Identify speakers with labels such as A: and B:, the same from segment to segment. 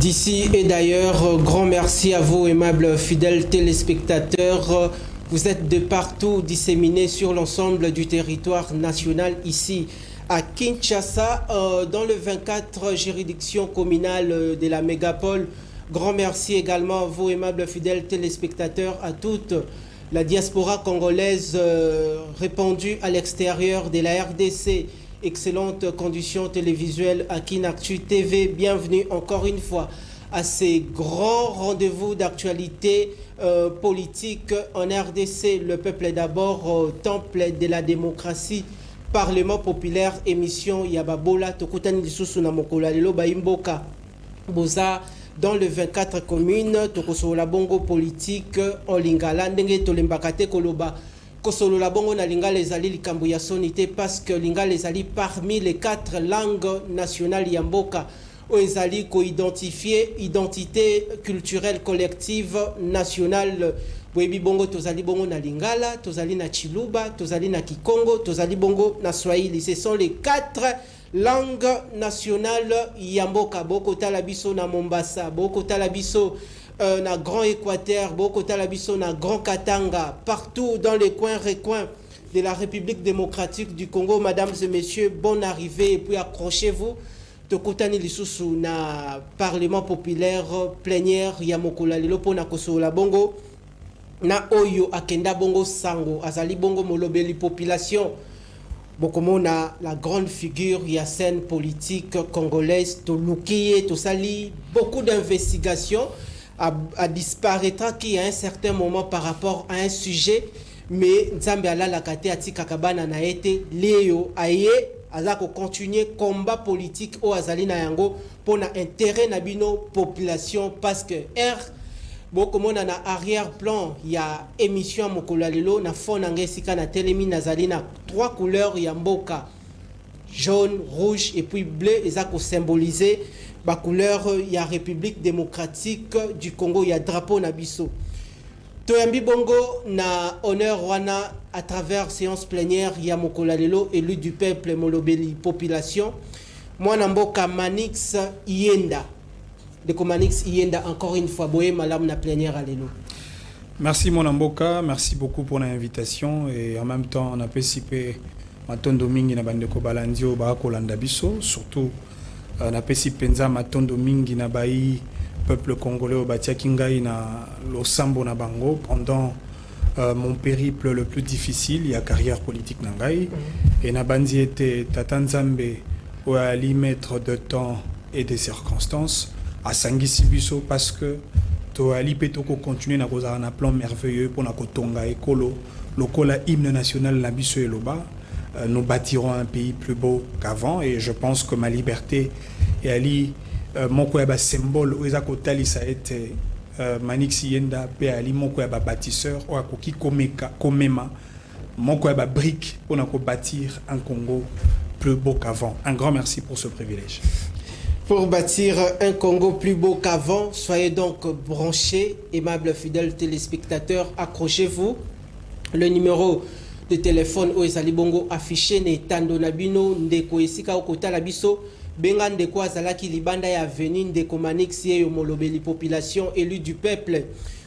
A: D'ici et d'ailleurs, grand merci à vous, aimables fidèles téléspectateurs. Vous êtes de partout disséminés sur l'ensemble du territoire national ici à Kinshasa, dans le 24 juridiction communale de la mégapole. Grand merci également à vous, aimables fidèles téléspectateurs, à toute la diaspora congolaise répandue à l'extérieur de la RDC. Excellentes conditions télévisuelles à Kinactu TV. Bienvenue encore une fois à ces grands rendez-vous d'actualité politique en RDC. Le peuple d'abord, temple de la démocratie, Parlement populaire, émission Yababola, Tokutani Lisusu na Mokola Lelo Baimboka. Boza dans le 24 communes, Tokoso la bongo politique en Lingala, Ndenge Tolembakate Koloba. Kosolo la bongo na lingala ezali likambo ya sonité parce que lingala ezali parmi les 4 langues nationales yamboka o ezali ko identifier identité culturelle collective nationale. Boyebi bongo tozali bongo na lingala, tozali na chiluba, tozali na kikongo, tozali bongo na swahili. Ce sont les 4 langues nationales yamboka. Boko talabiso na Mombasa, boko talabiso na Grand Équateur, Boko Talabiso, na Grand Katanga, partout dans les recoins de la République démocratique du Congo. Mesdames et messieurs, bonne arrivée et puis accrochez-vous. Tokutani Lisusu na Parlement populaire plénière Yamokola Lelo pona kosola bongo na oyo akenda bongo sango azali bongo molobeli population. Bokomona la grande figure ya scène politique congolaise Tolukiye Tosali, beaucoup d'investigations à disparaîtra qui à un certain moment par rapport à un sujet, mais Nzambe ala la kate atika kabana na été Léo aye azako continuer combat politique au azali na yango pour na intérêt na bino population parce que beaucoup monde na arrière-plan il y a émission Mokola Lelo na fond na ngesika na telemi nazali na 3 couleurs ya mboka jaune, rouge et puis bleu ezako symboliser la couleur ya République démocratique du Congo, il y a drapeau na biso. Toyambi bongo na honneur wana à travers séance plénière ya Mokola Lelo élu du peuple molobeli population. Moi namboka Manix Yenda. De Manix Yenda encore une fois boye malam na plénière à Lelo.
B: Merci mon Amboka, merci beaucoup pour l'invitation et en même temps on a participé matondo mingi na bandeko balandio ba kolanda biso surtout na pesi penza matondo mingi na bai peuple congolais au batiaki ngai na losambo na bango pendant mon périple le plus difficile il y a carrière politique na ngai et na bandi était tata Nzambe ou ali mettre de temps et des circonstances à sangisi biso parce que to ali petoko continuer na kozala na plan merveilleux pour na kotonga ekolo lokola hymne national na biso eloba. Nous bâtirons un pays plus beau qu'avant et je pense que ma liberté et Ali mon koyaba symbole où ezako talisa été Manix Yenda pe Ali mon koyaba bâtisseur ou akoki komema mon koyaba brique pour nous bâtir un Congo plus beau qu'avant. Un grand merci pour ce privilège.
A: Pour bâtir un Congo plus beau qu'avant, soyez donc branchés, aimables fidèles téléspectateurs, accrochez-vous. Le numéro de téléphone où ezali bongo affiché ne tando na bino ndeko esika okota la biso benga ndeko azalaki libanda ya avenue ndeko Manix yo molobeli population élu du peuple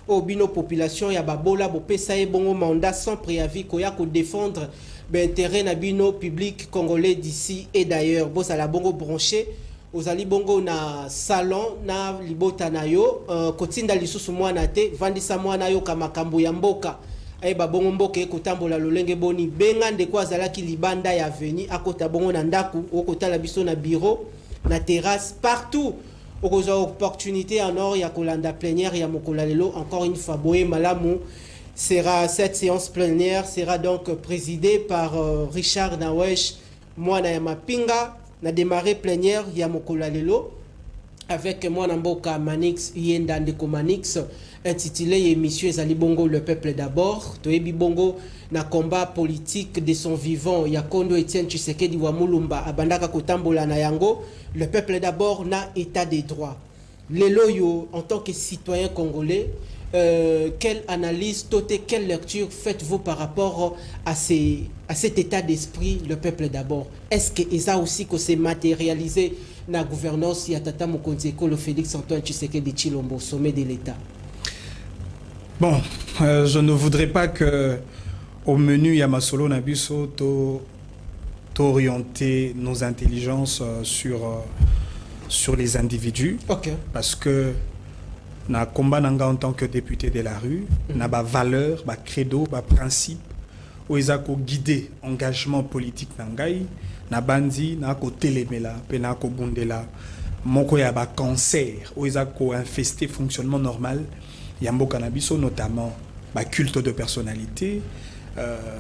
A: au bino population ya babola bopesa ye bongo mandat sans préavis koya ko défendre intérêt na bino public congolais d'ici et d'ailleurs bosa la bongo branché ozali bongo na salon na libota na yo kotinda lisusu mwana te vandisa mwana yo kama kambo ya mboka ayeba bongo mboka ekotambola lolenge boni benga ndeko azalaki libanda ya avenue akota bongo na ndaku okotala biso na bureau na terrasse partout okozwa opportunité en or ya kolanda plénière ya Mokola Lelo encore une fois boye malamu sera cette séance plénière sera donc présidée par Richard Nawesh mwana ya mapinga na démarrer plénière ya Mokola Lelo avec moi Namboka Manix Yenda ndeko Manix intitulé émission Ezali Bongo le peuple d'abord toyebi bongo na combat politique de son vivant ya Kondo Etienne Tshisekedi wa Mulumba abandaka kotambola na yango le peuple d'abord na état des droits lelo yo en tant que citoyen congolais quelle analyse quelle lecture faites-vous par rapport à cet état d'esprit le peuple d'abord est-ce que ça aussi que c'est matérialisé la gouvernance ya Tata Mokonzi Ekolo Félix Antoine Tshisekedi Tshilombo au sommet de l'État?
B: Bon, je ne voudrais pas que au menu Yamasolo Nabiso orienter nos intelligences sur les individus.
A: Okay.
B: Parce que na combat nanga en tant que député de la rue, na ba valeur, ba credo, ba principe, où ils ont guidé engagement politique nangai, na bandi, na ko telemela, pe na ko bundela, moko ya ba cancer, où ils ont infesté fonctionnement normal, yambo cannabiso notamment ba culte de personnalité,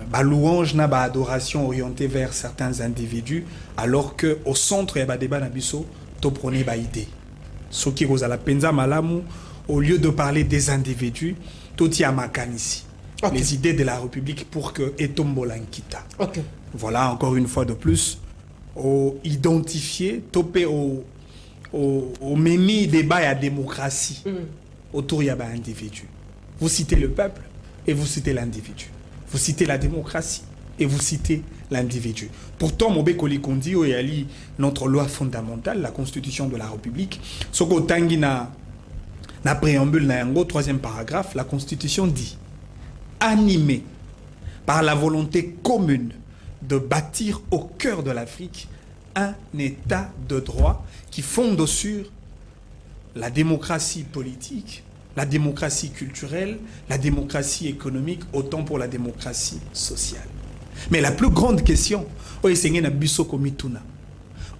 B: ba louange na ba adoration orientée vers certains individus, alors que au centre ya ba débat nabiso to prôner ba idée. Ce qui vous a la penza malamu, au lieu de parler des individus, tout y a makanisi. Okay. Les idées de la République pour que Etombolankita.
A: Okay.
B: Voilà, encore une fois de plus, au identifier, toper au mémi débat et à démocratie autour y a un individu. Vous citez le peuple et vous citez l'individu. Vous citez la démocratie et vous citez l'individu. Pourtant, Mobé Kolikondi, notre loi fondamentale, la Constitution de la République, ce que Tangi na préambule, na yango, troisième paragraphe, la Constitution dit animé par la volonté commune de bâtir au cœur de l'Afrique un état de droit qui fonde sur la démocratie politique, la démocratie culturelle, la démocratie économique, autant pour la démocratie sociale. Mais la plus grande question,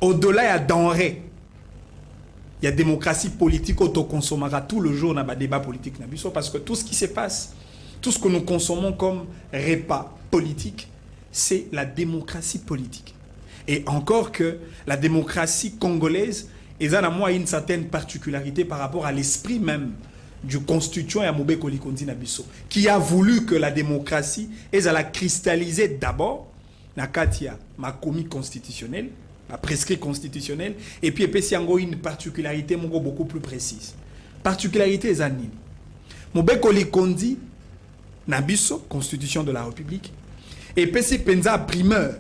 B: au-delà il y a denrée, il y a démocratie politique, autoconsommera tout le jour dans le débat politique, parce que tout ce qui se passe, tout ce que nous consommons comme repas politique, c'est la démocratie politique. Et encore que la démocratie congolaise, elle a une certaine particularité par rapport à l'esprit même du constituant Yamoube Kolikondi Nabiso, qui a voulu que la démocratie, elle a cristallisé d'abord, na katia, ma commis constitutionnelle, ma prescrit constitutionnelle, et puis il y a une particularité beaucoup plus précise. Particularité Zanine. Moube Kolikondi Nabiso, constitution de la République, et puis c'est penza primeur,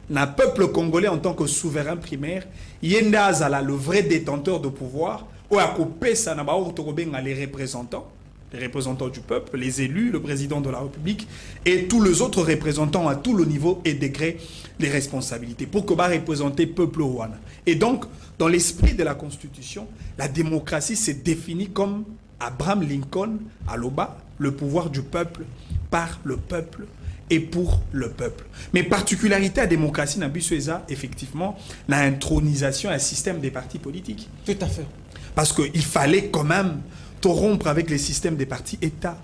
B: na peuple congolais en tant que souverain primaire, yenda azala le vrai détenteur de pouvoir, ou à couper ça n'a pas les représentants du peuple, les élus, le président de la République et tous les autres représentants à tout le niveau et degré des responsabilités pour que va représenter le peuple rwanda. Et donc, dans l'esprit de la Constitution, la démocratie s'est définie comme Abraham Lincoln à l'Oba, le pouvoir du peuple par le peuple et pour le peuple. Mais particularité à la démocratie, effectivement, l'intronisation un système des partis politiques.
A: Tout à fait.
B: Parce qu'il fallait quand même te rompre avec les systèmes des partis États,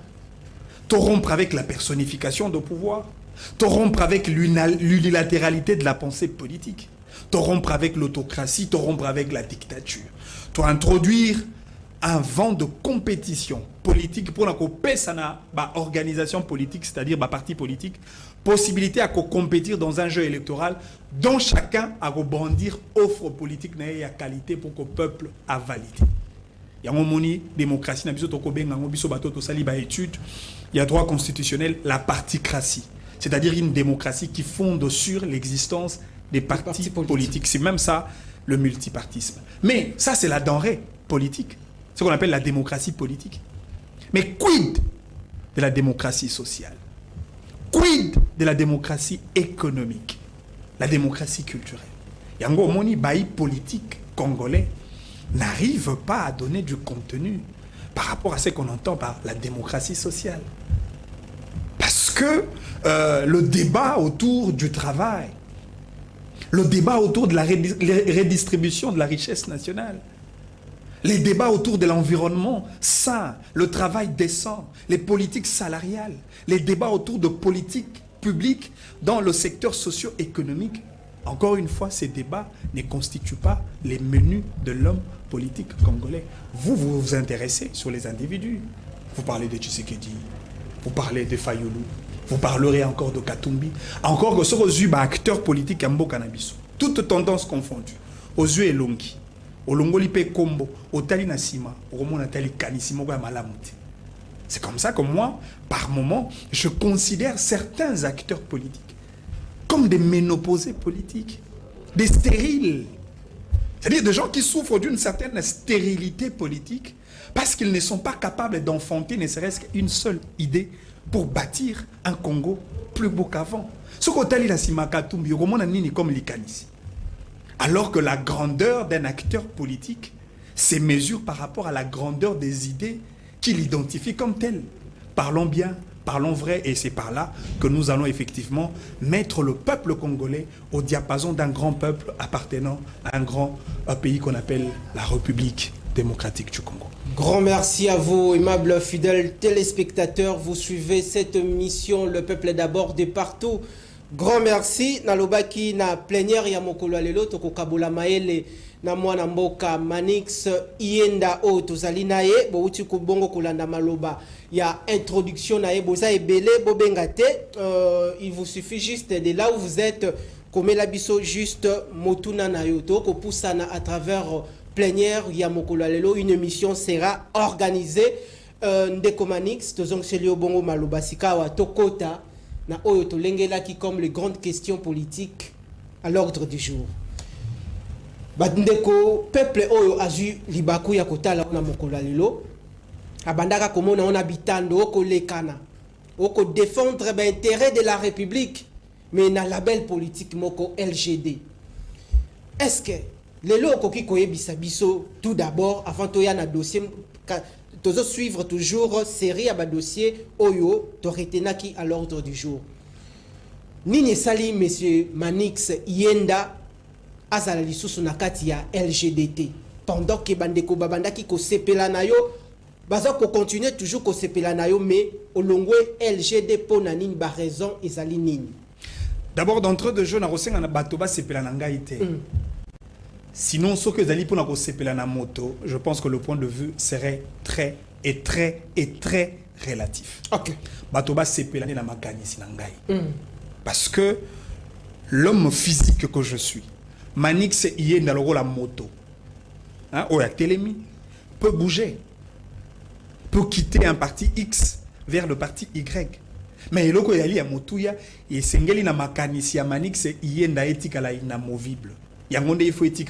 B: te rompre avec la personnification de pouvoir, te rompre avec l'unilatéralité de la pensée politique, te rompre avec l'autocratie, te rompre avec la dictature, te introduire un vent de compétition politique pour la organisation politique, c'est-à-dire parti politique, possibilité à compétir dans un jeu électoral dont chacun a rebondir offre politique et à qualité pour que le peuple a validé. Il y a une démocratie, il y a droit constitutionnel, la particratie, c'est-à-dire une démocratie qui fonde sur l'existence des partis politiques. C'est même ça le multipartisme. Mais ça, c'est la denrée politique, ce qu'on appelle la démocratie politique. Mais quid de la démocratie sociale? Quid de la démocratie économique? La démocratie culturelle? Yango moni baï politique congolais n'arrive pas à donner du contenu par rapport à ce qu'on entend par la démocratie sociale. Parce que le débat autour du travail, le débat autour de la redistribution de la richesse nationale, les débats autour de l'environnement sain, le travail décent, les politiques salariales, les débats autour de politiques publiques dans le secteur socio-économique. Encore une fois, ces débats ne constituent pas les menus de l'homme politique congolais. Vous vous intéressez sur les individus. Vous parlez de Tshisekedi, vous parlez de Fayoulou, vous parlerez encore de Katumbi, encore que ce aux yeux acteurs politiques Ambo Cannabis. Toutes tendances confondues. Aux yeux Elongi. C'est comme ça que moi, par moment, je considère certains acteurs politiques comme des ménopausés politiques, des stériles,
C: C'est-à-dire des gens qui souffrent d'une certaine stérilité politique parce qu'ils ne sont pas capables d'enfanter ne serait-ce qu'une seule idée pour bâtir un Congo plus beau qu'avant. Ce côté la Simakatumbi, comme l'Ikanisi. Alors que la grandeur d'un acteur politique se mesure par rapport à la grandeur des idées qu'il identifie comme telles. Parlons bien, parlons vrai, et c'est par là que nous allons effectivement mettre le peuple congolais au diapason d'un grand peuple appartenant à un grand pays qu'on appelle la République démocratique du Congo.
A: Grand merci à vous, aimables fidèles téléspectateurs. Vous suivez cette mission, le peuple d'abord, de partout. Grand merci. Nalobaki na plénière ya mokolo lelo toko kabola maele na mwana mboka Manix Iyenda o tozali na ye bouti ko bongo kolanda maloba ya introduction na ye boza ebele bobengate. Il vous suffit juste de là où vous êtes komela biso juste motuna na yo to ko poussana à travers plénière ya mokolo lelo. Une émission sera organisée ndeko Manix tozong selio bongo maloba sikawa tokota na oyo to lengelaki comme les grandes questions politiques à l'ordre du jour. Bandeko peuple oyo azu libaku ya kotala na mokolo lelo abandaka komona on habitando oko lekana oko défendre l'intérêt de la République mais na label politique moko LGD. Est-ce que lelo okoki koyebisa biso tout d'abord avant to ya na dossier toujours suivre toujours série à dossier oyo toretenaki à l'ordre du jour. Nini sali monsieur Manix Iyenda azala lisusu na kati ya LGDT pendant que bandeko babandaki ko sepela na yo baza ko continuer toujours ko sepela na yo mais olongwe LGD pona nini ba raison ezali nini.
C: D'abord d'entrée de jeu na rosenga na bato ba sepela na ngai te. Sinon, ce que Zali pour la moto, je pense que le point de vue serait très relatif.
A: Ok.
C: Batoba sepelane na makani sinangai. Parce que l'homme physique que je suis, Manix Iyenda dans la moto, hein, ou la télémie, peut bouger, peut quitter un parti X vers le parti Y. Mais il y a motuya et sengeli na makani si ya Manix Iyenda etikala inamovible. Il faut être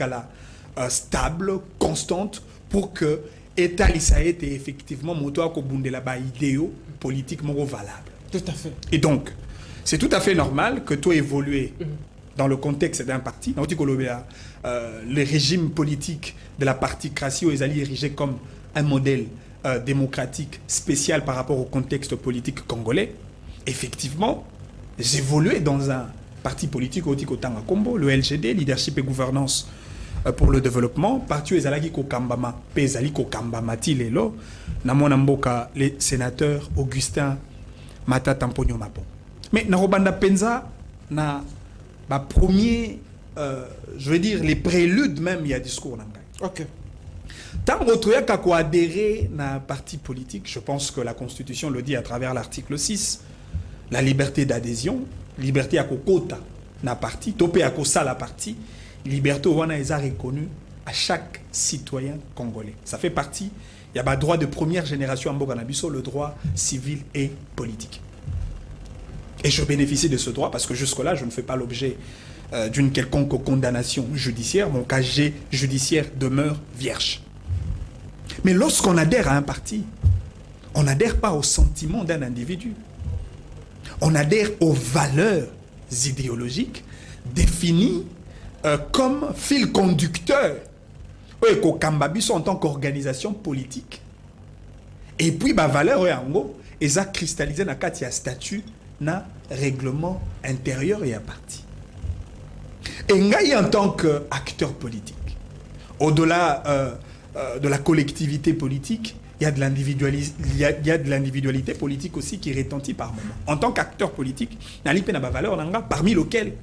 C: stable, constante, pour que l'État ait effectivement la idéo politiquement valable.
A: Tout à fait.
C: Et donc, c'est tout à fait normal que toi évolues dans le contexte d'un parti. Le régime politique de la particratie est érigé comme un modèle démocratique spécial par rapport au contexte politique congolais. Effectivement, j'évoluais dans un parti politique au Tanga Combo, le LGD, Leadership et Gouvernance pour le Développement, parti ezalaki ko Kambama, ezali ko Kambama tilelo, na mona mboka les sénateurs Augustin Matata Mponyo Mapon. Mais na robanda penza na ba premier je veux dire les préludes même il y a discours nanga.
A: OK.
C: Tant que tu as adhéré à un parti politique, je pense que la Constitution le dit à travers l'article 6, la liberté d'adhésion, liberté à kokota na parti, topé à kosa la partie, liberté wana est reconnue à chaque citoyen congolais. Ça fait partie, il y a un droit de première génération en Boganabiso, le droit civil et politique. Et je bénéficie de ce droit parce que jusque-là, je ne fais pas l'objet d'une quelconque condamnation judiciaire. Mon casier judiciaire demeure vierge. Mais lorsqu'on adhère à un parti, on n'adhère pas au sentiment d'un individu. On adhère aux valeurs idéologiques définies comme fil conducteur au Kambabiso en tant qu'organisation politique. Et puis, ma valeur est à cristalliser dans le statut, na règlement intérieur et à parti. Et Ngaï en tant qu'acteur politique, au-delà de la collectivité politique, il y a de l'individualité politique aussi qui retentit par moment. En tant qu'acteur politique, il y a des valeurs parmi lesquelles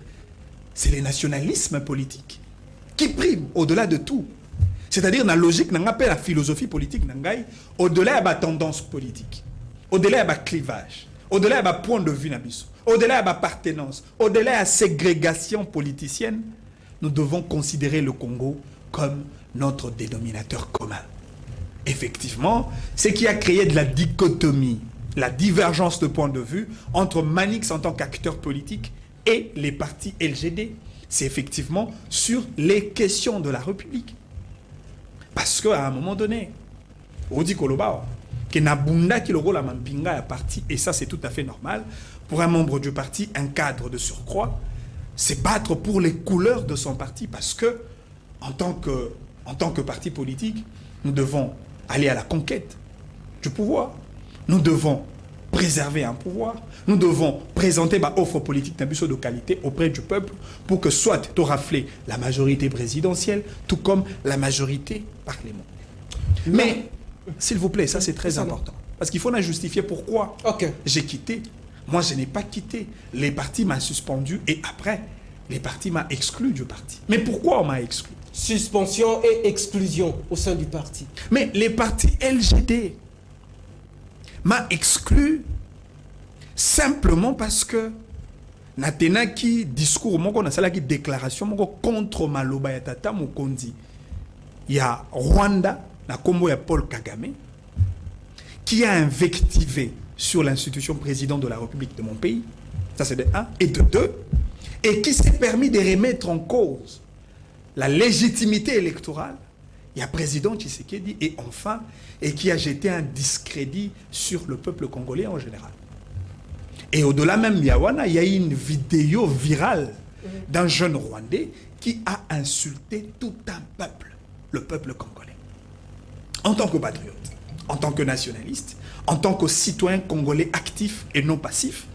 C: c'est le nationalisme politique qui prime au-delà de tout. C'est-à-dire dans la logique, la philosophie politique, au-delà de la tendance politique, au-delà de la clivage, au-delà de la point de vue, au-delà de la appartenance, au-delà de la ségrégation politicienne, nous devons considérer le Congo comme notre dénominateur commun. Effectivement, ce qui a créé de la dichotomie, la divergence de point de vue entre Manix en tant qu'acteur politique et les partis LGD. c'est effectivement sur les questions de la République. Parce qu'à un moment donné, on dit que Nabunda qui le rôle à Mampinga est parti, et ça c'est tout à fait normal, pour un membre du parti, un cadre de surcroît, c'est battre pour les couleurs de son parti, parce que en tant que parti politique, nous devons aller à la conquête du pouvoir. Nous devons préserver un pouvoir. Nous devons présenter ma offre politique de qualité auprès du peuple pour que soit tu rafler la majorité présidentielle, tout comme la majorité parlementaire. Mais, s'il vous plaît, ça c'est très important. Parce qu'il faut la justifier pourquoi j'ai quitté. Moi, je n'ai pas quitté. Les partis m'ont suspendu et après, les partis m'ont exclu du parti. Mais pourquoi on m'a exclu?
A: Suspension et exclusion au sein du parti.
C: Mais les partis LGD m'a exclu simplement parce que natenaki discours moko na salaki déclaration moko contre maloba ya tata Mokonzi ya Rwanda na kombo ya Paul Kagame qui a invectivé sur l'institution président de la République de mon pays. Ça c'est de 1 et de 2 et qui s'est permis de remettre en cause la légitimité électorale. Il y a président Tshisekedi et enfin, et qui a jeté un discrédit sur le peuple congolais en général. Et au-delà même, Yawana, il y a une vidéo virale d'un jeune Rwandais qui a insulté tout un peuple, le peuple congolais. En tant que patriote, en tant que nationaliste, en tant que citoyen congolais actif et non passif,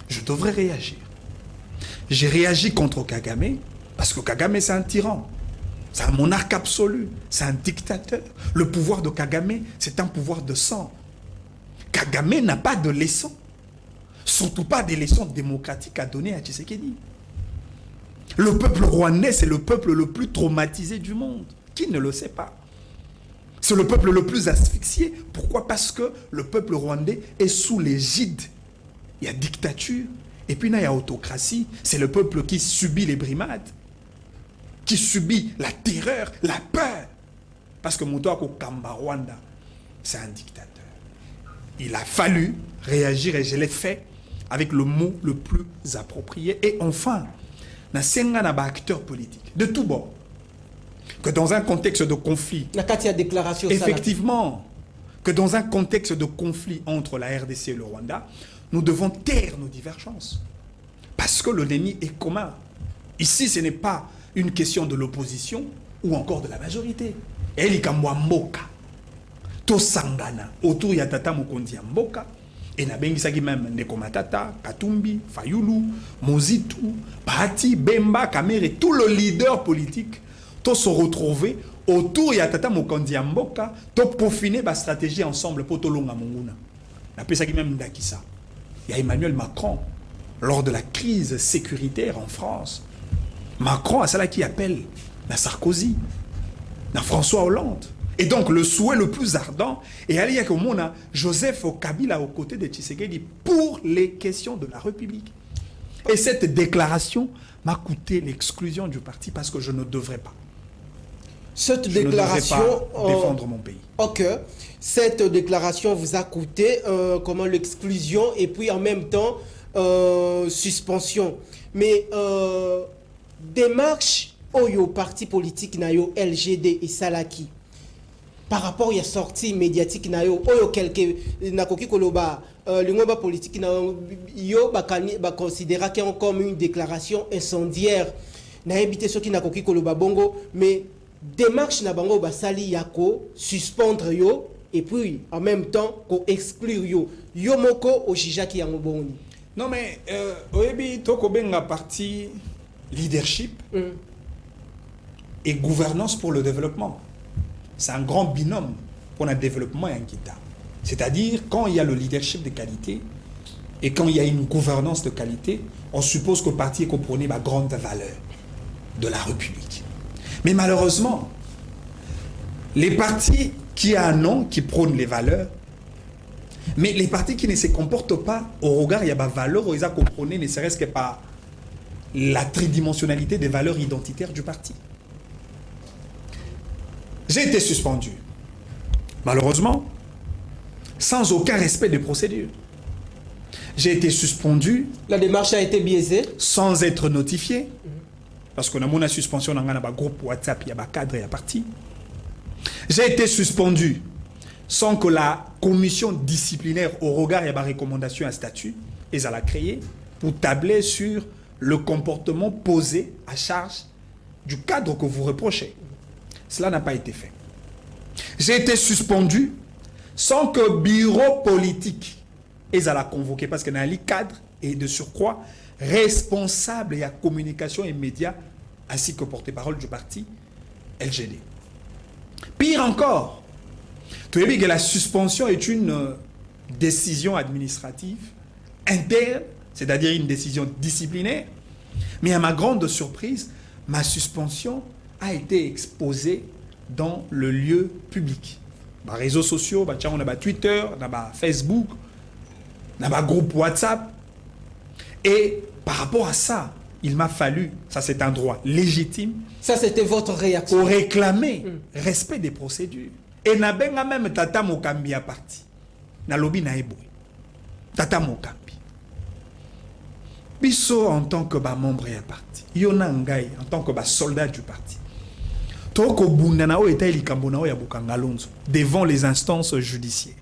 C: je devrais réagir. J'ai réagi contre Kagame parce que Kagame c'est un tyran. C'est un monarque absolu, c'est un dictateur. Le pouvoir de Kagame, c'est un pouvoir de sang. Kagame n'a pas de leçons, surtout pas des leçons démocratiques à donner à Tshisekedi. Le peuple rwandais, c'est le peuple le plus traumatisé du monde. Qui ne le sait pas? C'est le peuple le plus asphyxié. Pourquoi? Parce que le peuple rwandais est sous l'égide. Il y a dictature, et puis il y a autocratie. C'est le peuple qui subit les brimades, qui subit la terreur, la peur. Parce que Moutouako Kamba Rwanda, c'est un dictateur. Il a fallu réagir et je l'ai fait avec le mot le plus approprié. Et enfin, na senga na ba acteur politique de tout bord, que dans un contexte de conflit, effectivement, que dans un contexte de conflit entre la RDC et le Rwanda, nous devons taire nos divergences. Parce que l'ennemi est commun. Ici, ce n'est pas une question de l'opposition ou encore de la majorité. Et Mboka, to sangana autour ya tata Mokonzi Mboka et na bengisaki même Ndeko Matata, Katumbi, Fayulu, Mozitu, Bahati, Bemba, Kamere, tout le leader politique, to se retrouver autour ya tata Mokonzi Mboka, to peaufiner ba stratégie ensemble pour to longa monguna. Na pesaki même ndakisa. Il y a Emmanuel Macron lors de la crise sécuritaire en France. Macron a cela qui appelle la Sarkozy, la François Hollande. Et donc le souhait le plus ardent est aller à Komona Joseph Kabila aux côtés de Tshisekedi pour les questions de la République. Et cette déclaration m'a coûté l'exclusion du parti parce que je ne devrais pas.
A: Cette déclaration
C: ne devrais pas défendre mon pays.
A: Ok. Cette déclaration vous a coûté comment l'exclusion et puis en même temps suspension. Mais démarche au parti politique nayo LGD et Salaki par rapport à la sortie médiatique nayo oyo quelque nakoki koloba l'ingomba politique nayo yo ba considéra comme une déclaration incendiaire na éviter ceux qui nakoki koloba bongo mais démarche na bango basali yako suspendre yo et puis en même temps ko exclure yo moko o jijaki yango boni.
C: Non mais oyebi toko benga parti leadership et gouvernance pour le développement. C'est un grand binôme pour le développement et un kita. C'est-à-dire, quand il y a le leadership de qualité et quand il y a une gouvernance de qualité, on suppose que le parti comprenait la grande valeur de la République. Mais malheureusement, les partis qui ont un nom, qui prônent les valeurs, mais les partis qui ne se comportent pas au regard, il y a des valeurs, ils ont compris, ne serait-ce que par la tridimensionnalité des valeurs identitaires du parti. J'ai été suspendu, malheureusement, sans aucun respect des procédures. J'ai été suspendu.
A: La démarche a été biaisée.
C: Sans être notifié. parce qu'on a mon suspension dans un groupe WhatsApp, il y a un cadre, il y a parti. J'ai été suspendu sans que la commission disciplinaire, au regard, il y a une recommandation à statut, et ça l'a créé pour tabler sur le comportement posé à charge du cadre que vous reprochez. Cela n'a pas été fait. J'ai été suspendu sans que le bureau politique ait à la convoquer, parce qu'il y a un cadre et de surcroît responsable de la communication et médias, ainsi que porte-parole du parti LGD. Pire encore, tu as vu que la suspension est une décision administrative interne, c'est-à-dire une décision disciplinaire, mais à ma grande surprise, ma suspension a été exposée dans le lieu public. Les réseaux sociaux, on a Twitter, on a Facebook, on a groupe WhatsApp. Et par rapport à ça, il m'a fallu, ça c'est un droit légitime,
A: ça c'était votre réaction,
C: pour réclamer respect des procédures. Et n'a même Tata Mokambi à parti. Na lobby na eboui. Tata Mokambi. Biso en tant que membre à parti. Yona Ngai en tant que soldat du parti. Toko Bundanao était Likambonao ya Bukangalonzo devant les instances judiciaires.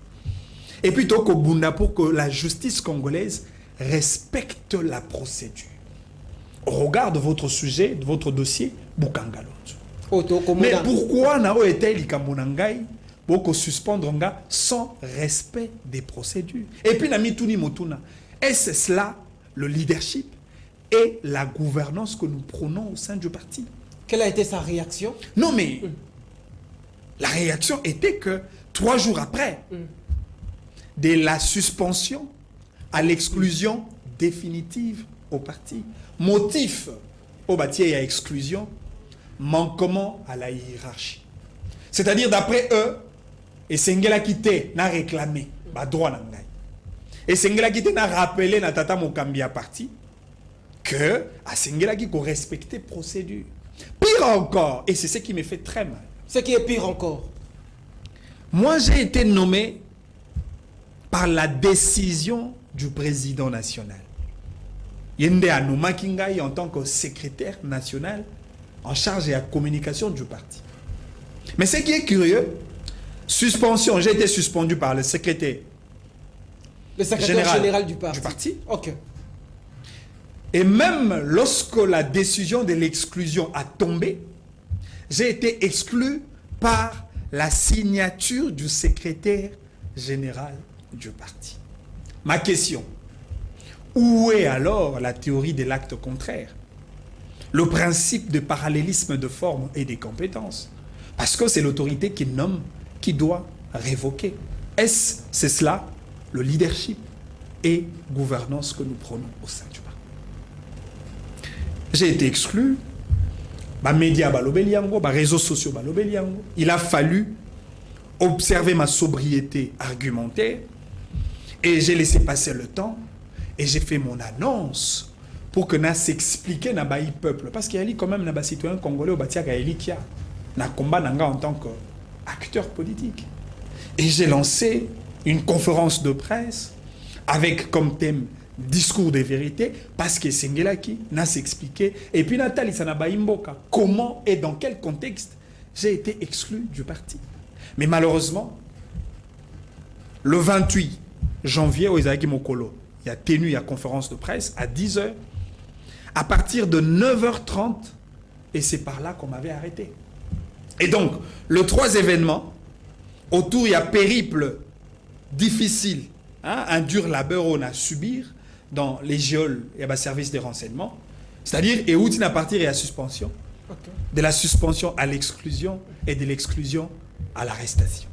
C: Et puis Toko Bunda pour que la justice congolaise respecte la procédure. Au regard de votre sujet, de votre dossier, Bukangalonzo. Mais pourquoi Nao était Likambonangai pour suspendre nga sans respect des procédures? Et puis Nami Tuni Motuna, est-ce cela le leadership et la gouvernance que nous prenons au sein du parti?
A: Quelle a été sa réaction?
C: Non mais la réaction était que 3 jours après, de la suspension à l'exclusion définitive au parti. Motif au bâti et à exclusion, manquement à la hiérarchie. C'est-à-dire d'après eux, et Sengela Kité n'a réclamé droit n'angai. Et Sengela Kité n'a rappelé na Tata Mokambi à parti que à Sengela Kité respectait procédure. Pire encore, et c'est ce qui me fait très mal.
A: Ce qui est pire encore.
C: Moi j'ai été nommé par la décision du président national. Yende Anouma Kingai en tant que secrétaire national en charge de la communication du parti. Mais ce qui est curieux, suspension, j'ai été suspendu par le secrétaire
A: général du
C: parti.
A: Ok.
C: Et même lorsque la décision de l'exclusion a tombé, j'ai été exclu par la signature du secrétaire général du parti. Ma question, où est alors la théorie de l'acte contraire? Le principe de parallélisme de forme et des compétences? Parce que c'est l'autorité qui nomme, qui doit révoquer. C'est cela, le leadership et gouvernance que nous prenons au sein du parti? J'ai été exclu, médias balobeliango, réseaux sociaux balobeliango. Il a fallu observer ma sobriété argumentaire et j'ai laissé passer le temps et j'ai fait mon annonce pour que na s'expliquer na baï peuple, parce qu'il y a quand même na citoyen congolais au batia gaeli kia na combat nanga en tant qu'acteur politique. Et j'ai lancé une conférence de presse avec comme thème discours de vérité, parce que Sengelaki n'a s'expliqué. Et puis Nathalie Sanabaimboka, comment et dans quel contexte j'ai été exclu du parti. Mais malheureusement, le 28 janvier, au Isaaki Mokolo, il a tenu la conférence de presse à 10h, à partir de 9h30, et c'est par là qu'on m'avait arrêté. Et donc, le 3 événements, autour, il y a périple difficile, un dur labeur on a subir dans les geôles et à service des renseignements, c'est-à-dire et où il y a partir et à suspension, de la suspension à l'exclusion et de l'exclusion à l'arrestation.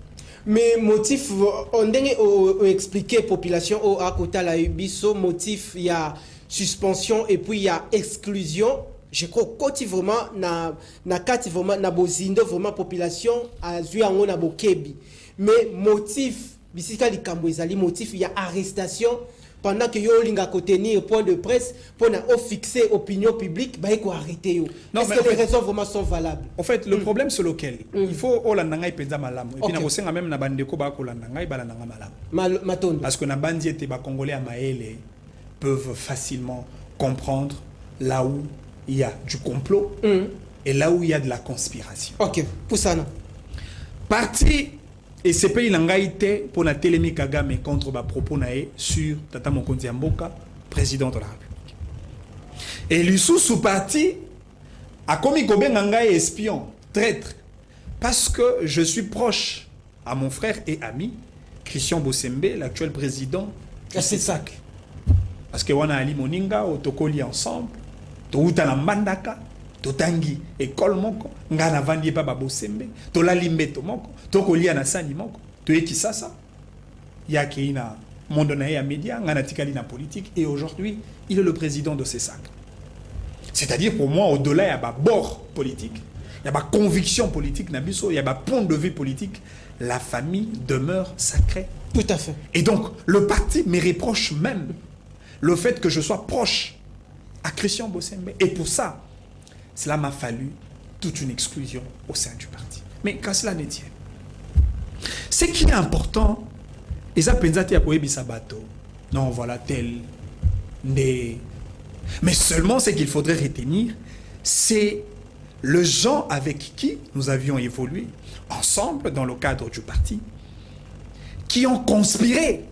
A: Mais motif, on a expliqué population au à côté la biso motif il y a suspension et puis il y a exclusion. Je crois que vraiment na kati vraiment na bozindo vraiment population a zuango na bokebi. Mais motif bisika likambo ezali motif il y a arrestation pendant que yo linga ko tenir point de presse pour fixer opinion publique ba ko arrêter yo. Est-ce que les raisons vraiment sont valables?
C: En fait, le problème c'est lequel? Il faut olandanga penza malamu et puis na kosenga même na bandeko ba ko landanga balandanga malamu.
A: Matondo.
C: Parce que na bandi ete ba congolais à maele peuvent facilement comprendre là où il y a du complot et là où il y a de la conspiration.
A: Ok, pour ça, non.
C: Parti et ce pays l'angaïté pour la télémi Kagame contre ma propos naé sur Tata Mokonzi Mboka, président de la République. Et lui sous parti a commis combien d'angaï espion, traître, parce que je suis proche à mon frère et ami Christian Bosembe, l'actuel président du CESAC. Parce que on a Ali Moninga, Otokoli ensemble, Touta na Mandaka, Totangi école moko, ngana vandie pa Bosembe, Tola Limbeto moko, Tokoli na Sani moko, Toeki Sasa, Yaki na Mondonae à média, ngana tikali na politique, et aujourd'hui, il est le président de CESAC. C'est-à-dire pour moi, au-delà, il y a un bord politique, il y a une conviction politique, il y a un point de vue politique. La famille demeure sacrée.
A: Tout à fait.
C: Et donc, le parti me reproche même le fait que je sois proche à Christian Bosembe. Et pour ça, cela m'a fallu toute une exclusion au sein du parti. Mais quand cela ne tient, ce qui est important, et ça, non, voilà, tel, mais seulement ce qu'il faudrait retenir, c'est le gens avec qui nous avions évolué ensemble dans le cadre du parti, qui ont conspiré,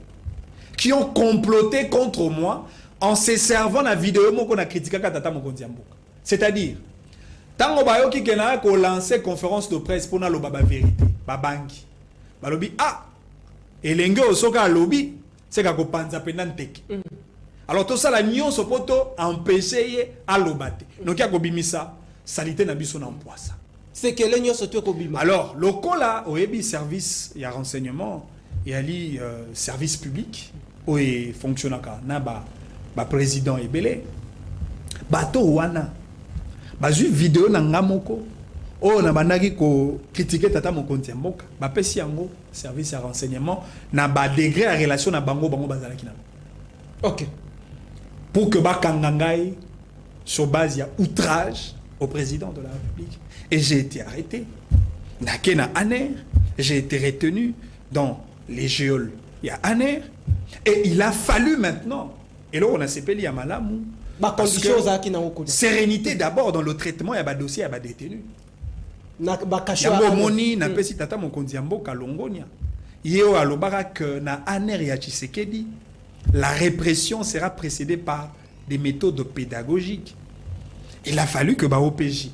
C: qui ont comploté contre moi en se servant de la vidéo qu'on a critiqué à Tata Mokonzi Mboka. C'est-à-dire, tant qu'on a lancé conférence de presse pour la vérité, babangi, balobi ah, et l'engue osoka lobby, c'est qu'à kopanza penanteki. Alors tout ça la nion so poto empêcher à l'obate. Donc il y a kobimisa salité na biso na mpoisa.
A: C'est que l'union se trouve au bima.
C: Alors, le là, au service, il y a renseignement, il y a service public, où il fonctionne le président est belé. Bato wana, bazu vidéo na ngamoko, oh na bandaki ko critiquer Tata Mokonzi Mboka, ba pesi yango service à renseignement na ba degré à relation na bango bazalaki na.
A: OK.
C: Pour que ba kangangai sur base il y a outrage au président de la République. Et j'ai été arrêté. Nakena Aner, j'ai été retenu dans les géoles. Il y a Aner. Et il a fallu maintenant. Et là, on a s'épelé à Malamou. Parce que sérénité d'abord dans le traitement, il y a des dossiers, il y a des détenus. Il y a Moni, n'a pas si Tata Mokonzi Mboka Longonia. Il y a l'Obarak, na Aner et Tshisekedi. La répression sera précédée par des méthodes pédagogiques. Il a fallu que OPJ,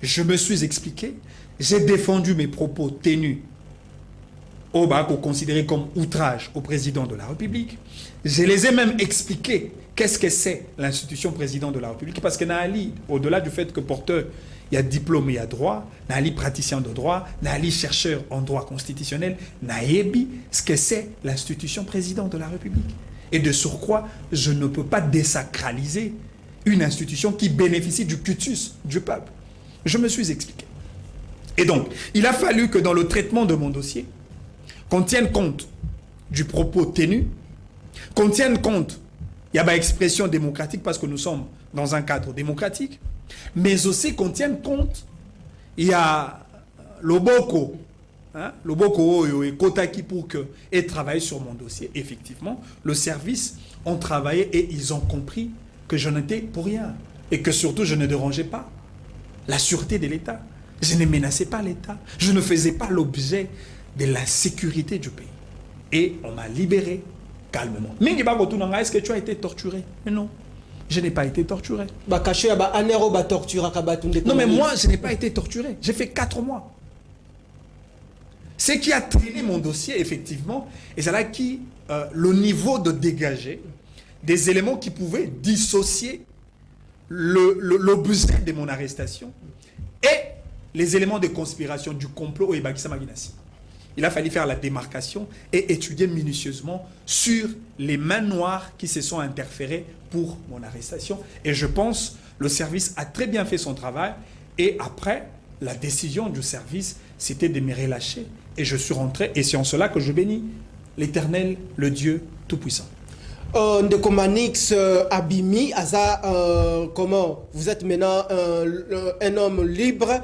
C: je me suis expliqué, j'ai défendu mes propos tenus considérés comme outrage au président de la République. Je les ai même expliqués qu'est-ce que c'est l'institution président de la République. Parce que Nali, au-delà du fait que porteur, il y a diplôme, il y a droit, Nali praticien de droit, Nali chercheur en droit constitutionnel, Naebi, ce que c'est l'institution président de la République. Et de surcroît, je ne peux pas désacraliser une institution qui bénéficie du cutus du peuple. Je me suis expliqué. Et donc, il a fallu que dans le traitement de mon dossier, qu'on tienne compte du propos tenu, qu'on tienne compte, il y a une expression démocratique parce que nous sommes dans un cadre démocratique, mais aussi qu'on tienne compte, il y a le Boko, le Boko et Kotaki pour que ait travaillé sur mon dossier. Effectivement, le service ont travaillé et ils ont compris que je n'étais pour rien et que surtout je ne dérangeais pas la sûreté de l'État. Je ne menaçais pas l'État. Je ne faisais pas l'objet de la sécurité du pays. Et on m'a libéré calmement. Est-ce que tu as été torturé? Mais non, je n'ai pas été torturé.
A: Non,
C: mais moi, je n'ai pas été torturé. J'ai fait 4 mois. Ce qui a traîné mon dossier, effectivement, et c'est là qui le niveau de dégager des éléments qui pouvaient dissocier l'objet de mon arrestation et les éléments de conspiration du complot au Ebakissa Maginassi. Il a fallu faire la démarcation et étudier minutieusement sur les mains noires qui se sont interférées pour mon arrestation. Et je pense que le service a très bien fait son travail. Et après, la décision du service, c'était de me relâcher. Et je suis rentré. Et c'est en cela que je bénis l'Éternel, le Dieu Tout-Puissant.
A: Ndeko Manix Abimi, Aza, comment vous êtes maintenant un homme libre,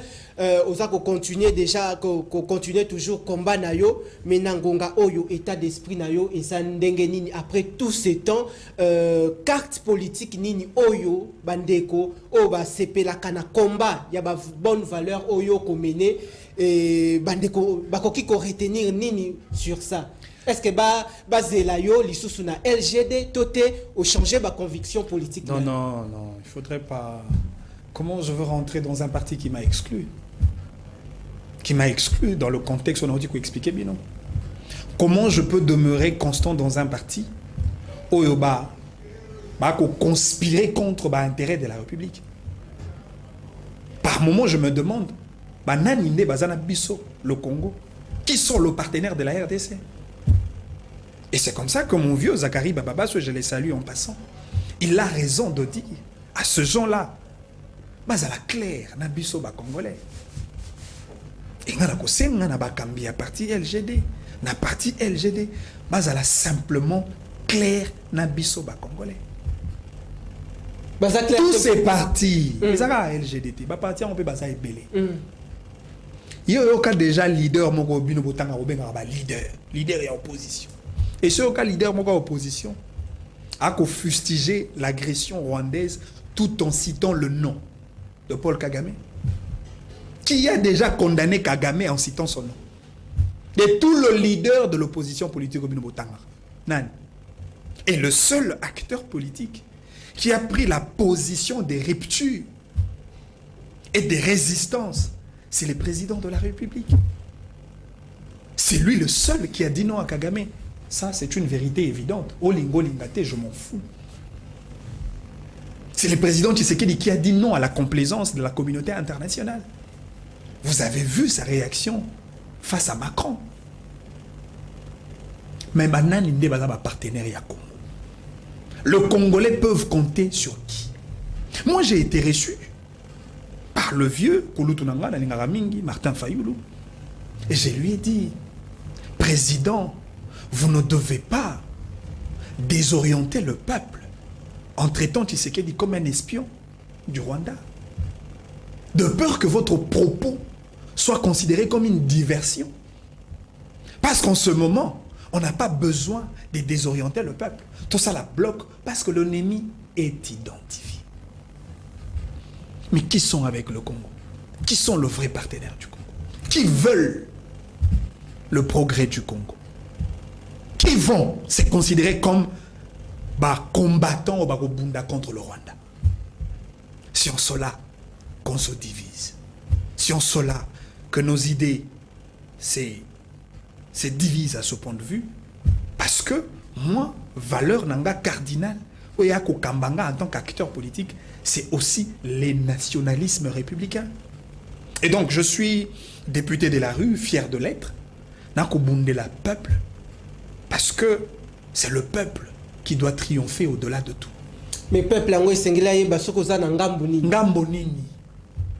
A: Oza ko continuer déjà, ko continuer toujours combat nayo, mais nangonga oyo état d'esprit nayo et ça ndenge nini après tout ce temps carte politique nini oyo bandeko o ba sepela kana combat ya ba bonne valeur oyo ko mener et bandeko bakoki ko retenir nini sur ça. Est-ce que Zelayo, l'issue na LGD, toté, ou changer ma conviction politique?
C: Non, non, non, il faudrait pas. Comment je veux rentrer dans un parti qui m'a exclu? Qui m'a exclu dans le contexte, on a dit qu'on expliquait bien, non? Comment je peux demeurer constant dans un parti où il va conspirer contre l'intérêt de la République? Par moment, je me demande, le Congo, qui sont les partenaires de la RDC? Et c'est comme ça que mon vieux Zachary Bababasso, je les salue en passant, il a raison de dire à ce gens-là, mais à la claire, Nabiso ba Congolais. Et on a aussi un parti LGD, na parti LGD, mais à la simplement clair, Nabiso ba Congolais. Tous ces partis, les LGD, ba parti on peut baza ebele. Il y a déjà leader, mon gobino botanga leader et opposition. Et ce cas leader, mon opposition, a fustigé l'agression rwandaise tout en citant le nom de Paul Kagame, qui a déjà condamné Kagame en citant son nom. Et tout le leader de l'opposition politique au Botanga. Et le seul acteur politique qui a pris la position des ruptures et des résistances, c'est le président de la République. C'est lui le seul qui a dit non à Kagame. Ça, c'est une vérité évidente. Olingo Lingate, je m'en fous. C'est le président Tshisekedi qui a dit non à la complaisance de la communauté internationale. Vous avez vu sa réaction face à Macron. Mais maintenant, il n'y a pas de partenaire Congo. Les Congolais peuvent compter sur qui? Moi, j'ai été reçu par le vieux Kouloutounanga, Martin Fayoulou. Et je lui ai dit, président, vous ne devez pas désorienter le peuple en traitant Tshisekedi comme un espion du Rwanda. De peur que votre propos soit considéré comme une diversion. Parce qu'en ce moment, on n'a pas besoin de désorienter le peuple. Tout ça la bloque parce que l'ennemi est identifié. Mais qui sont avec le Congo? Qui sont le vrai partenaire du Congo? Qui veulent le progrès du Congo? Qui vont se considérer comme combattants au Bunda contre le Rwanda? Si on se là qu'on se divise, si on se là que nos idées se divisent à ce point de vue, parce que moi, valeur nanga cardinale, Oyako Kambanga en tant qu'acteur politique, c'est aussi les nationalismes républicains. Et donc, je suis député de la rue, fier de l'être, Nako Bundela peuple, parce que c'est le peuple qui doit triompher au-delà de tout.
A: Mais peuple ango sengela yeba soko za na ngambo nini?
C: Ngambo nini?